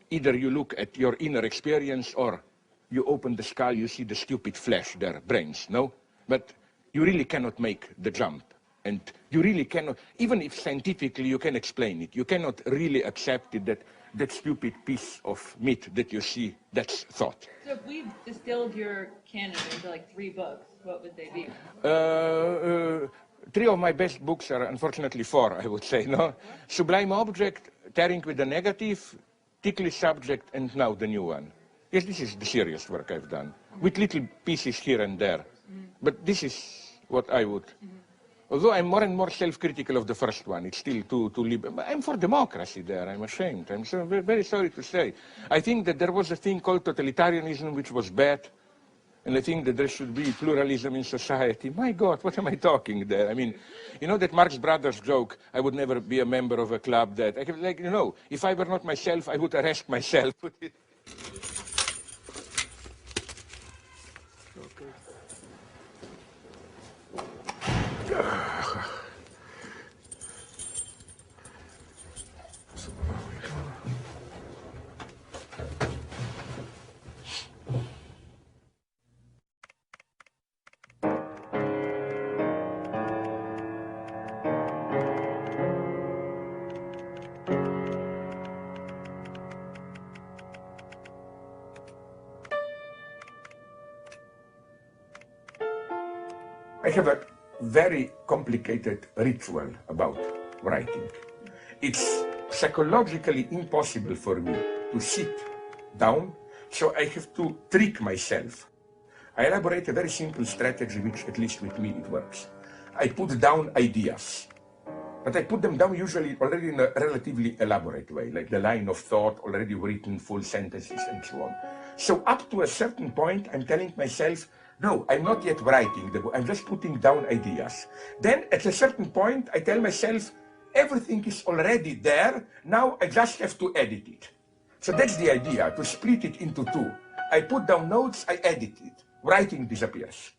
either you look at your inner experience or you open the skull, you see the stupid flesh there, brains, no? But you really cannot make the jump. And you really cannot, even if scientifically you can explain it, you cannot really accept it that stupid piece of meat that you see, that's thought. So if we distilled your canon into like 3 books, what would they be? 3 of my best books are unfortunately 4, I would say, no? Sublime Object, Tearing with the Negative, Ticklish Subject, and now the new one. Yes, this is the serious work I've done, with little pieces here and there. But this is what I would... Although I'm more and more self-critical of the first one, it's still too liberal. I'm for democracy there, I'm ashamed. I'm so very sorry to say. I think that there was a thing called totalitarianism which was bad, and I think that there should be pluralism in society. My God, what am I talking there? I mean, you know that Marx Brothers joke, I would never be a member of a club that, like, you know, if I were not myself, I would arrest myself. I have a very complicated ritual about writing. It's psychologically impossible for me to sit down, so I have to trick myself. I elaborate a very simple strategy, which at least with me it works. I put down ideas, but I put them down usually already in a relatively elaborate way, like the line of thought, already written, full sentences, and so on. So up to a certain point, I'm telling myself, no, I'm not yet writing the book, I'm just putting down ideas. Then at a certain point, I tell myself, everything is already there, now I just have to edit it. So that's the idea, to split it into 2. I put down notes, I edit it. Writing disappears.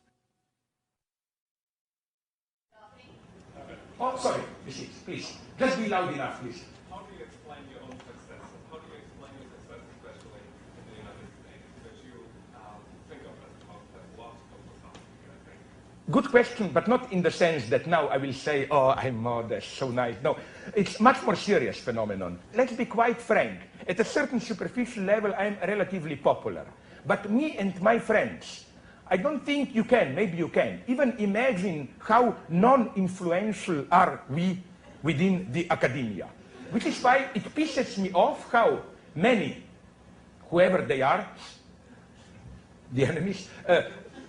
Oh, sorry. You see, please. Just be loud enough, please. How do you explain your own success? How do you explain your success, especially in the United States, that you think of as the most logical or something, I think? Good question, but not in the sense that now I will say, oh, I'm modest, so nice. No, it's much more serious phenomenon. Let's be quite frank. At a certain superficial level, I'm relatively popular. But me and my friends, I don't think you can, maybe you can, even imagine how non-influential are we within the academia. Which is why it pisses me off how many, whoever they are, the enemies,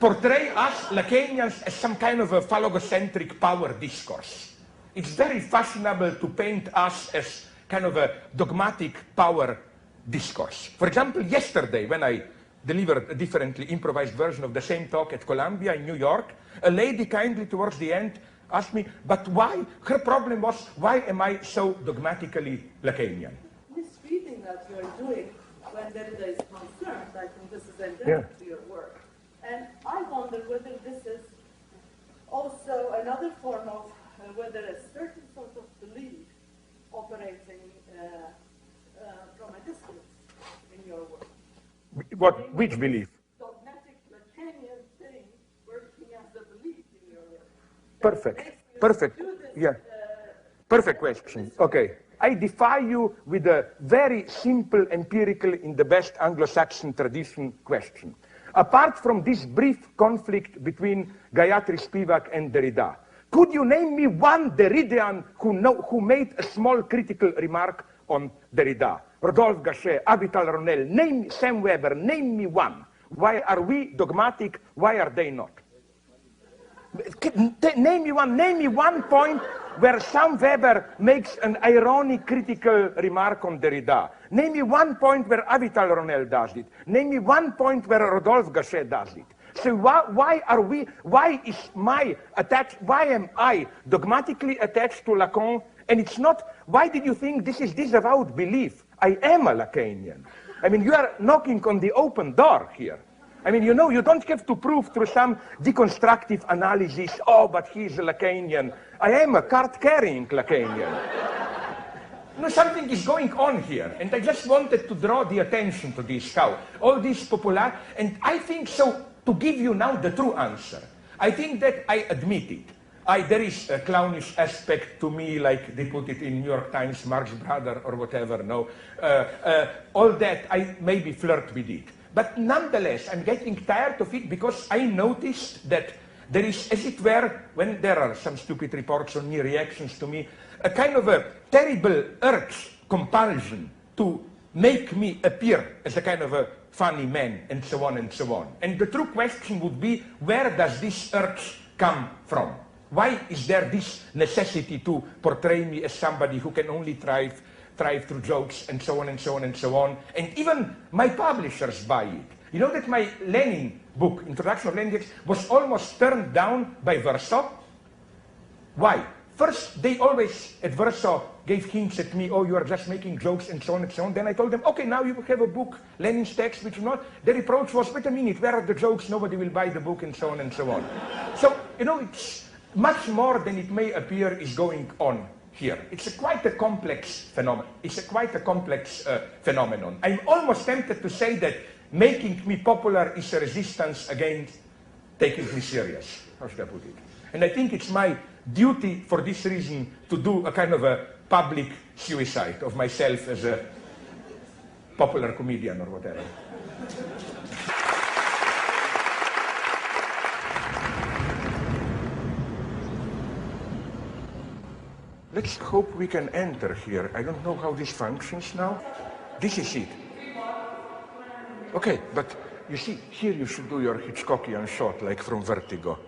portray us Lacanians as some kind of a phallogocentric power discourse. It's very fashionable to paint us as kind of a dogmatic power discourse. For example, yesterday when I delivered a differently improvised version of the same talk at Columbia in New York, a lady kindly towards the end asked me, but why? Her problem was, why am I so dogmatically Lacanian? This reading that you're doing when Derrida is concerned, I think this is endemic to your work. And I wonder whether this is also another form of whether a certain sort of belief operating from a distance in your work. Which belief? Dogmatic Lacanian thing working as a belief in your work. Perfect. Yeah. Perfect question. Okay. I defy you with a very simple, empirical, in the best Anglo-Saxon tradition question. Apart from this brief conflict between Gayatri Spivak and Derrida, could you name me one Derridean who made a small critical remark on Derrida? Rodolphe Gachet, Avital Ronel, name Sam Weber, name me one. Why are we dogmatic? Why are they not? Name me one point where Sam Weber makes an ironic critical remark on Derrida. Name me one point where Avital Ronel does it. Name me one point where Rodolphe Gachet does it. So why am I dogmatically attached to Lacan? And it's not, why did you think this is disavowed belief? I am a Lacanian. I mean, you are knocking on the open door here. I mean, you know, you don't have to prove through some deconstructive analysis, oh, but he's a Lacanian. I am a card-carrying Lacanian. No, something is going on here, and I just wanted to draw the attention to this, how all this popular, and I think so, to give you now the true answer, I think that I admit it. There is a clownish aspect to me, like they put it in New York Times, Marx Brother or whatever, no. All that, I maybe flirt with it. But nonetheless, I'm getting tired of it because I noticed that there is, as it were, when there are some stupid reports on me, reactions to me, a kind of a terrible urge, compulsion to make me appear as a kind of a funny man, and so on and so on. And the true question would be, where does this urge come from? Why is there this necessity to portray me as somebody who can only thrive through jokes, and so on and so on and so on? And even my publishers buy it. You know that my Lenin book, Introduction of Lenin, was almost turned down by Verso? Why? First, they always, at Verso, gave hints at me, oh, you are just making jokes, and so on and so on. Then I told them, okay, now you have a book, Lenin's text, which is not. The reproach was, wait a minute, where are the jokes? Nobody will buy the book, and so on and so on. So, you know, it's much more than it may appear is going on here. It's quite a complex phenomenon. Phenomenon. I'm almost tempted to say that making me popular is a resistance against taking me serious. How should I put it? And I think it's my duty for this reason to do a kind of a public suicide of myself as a popular comedian or whatever. Let's hope we can enter here. I don't know how this functions now. This is it. Okay, but you see, here you should do your Hitchcockian shot, like from Vertigo.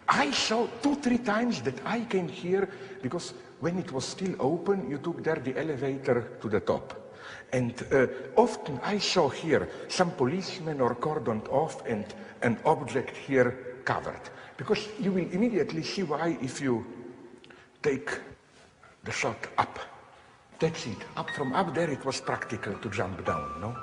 I saw 2-3 times that I came here because when it was still open, you took there the elevator to the top. And often I saw here some policemen or cordoned off and an object here covered. Because you will immediately see why if you take the shot up. That's it. From up there it was practical to jump down, no?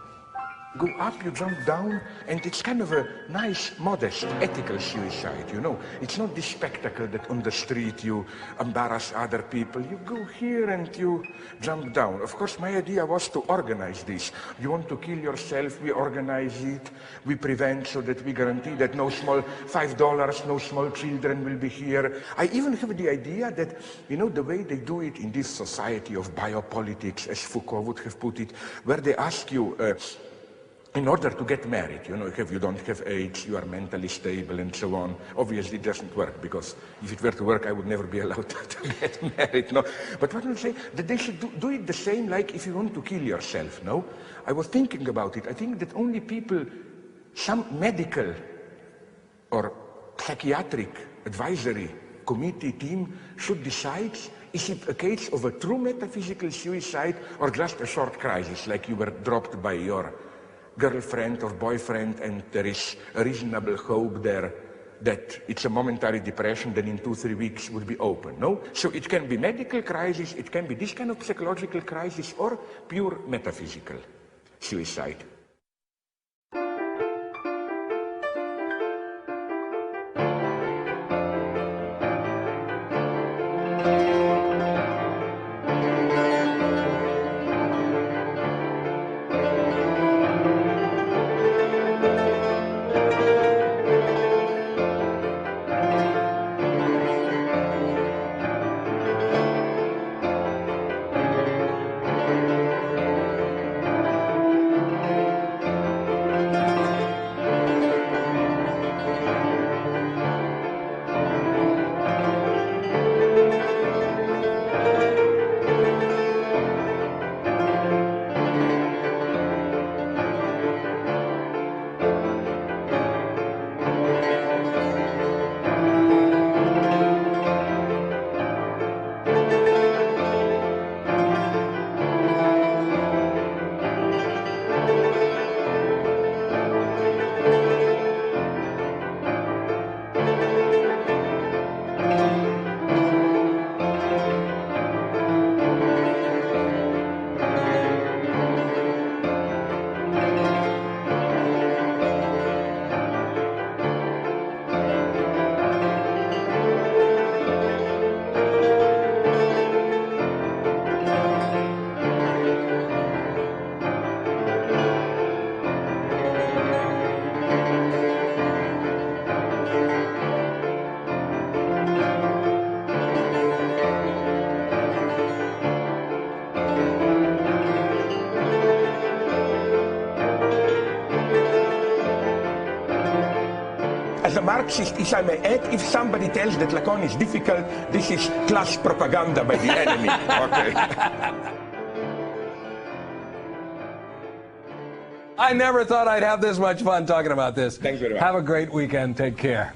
go up, you jump down, and it's kind of a nice, modest, ethical suicide, you know. It's not this spectacle that on the street you embarrass other people. You go here and you jump down. Of course, my idea was to organize this. You want to kill yourself, we organize it, we prevent so that we guarantee that no small $5, no small children will be here. I even have the idea that, you know, the way they do it in this society of biopolitics, as Foucault would have put it, where they ask you, in order to get married, you know, if you don't have age, you are mentally stable and so on. Obviously it doesn't work, because if it were to work, I would never be allowed to get married, no? But what I would say, that they should do it the same like if you want to kill yourself, no? I was thinking about it. I think that only people, some medical or psychiatric advisory committee team should decide, is it a case of a true metaphysical suicide or just a short crisis, like you were dropped by your girlfriend or boyfriend and there is a reasonable hope there that it's a momentary depression, then in 2-3 weeks would be open, no? So it can be medical crisis, it can be this kind of psychological crisis, or pure metaphysical suicide. As a Marxist, if I may add, if somebody tells that Lacan is difficult, this is class propaganda by the enemy. Okay. I never thought I'd have this much fun talking about this. Thanks very much. Have a great weekend. Take care.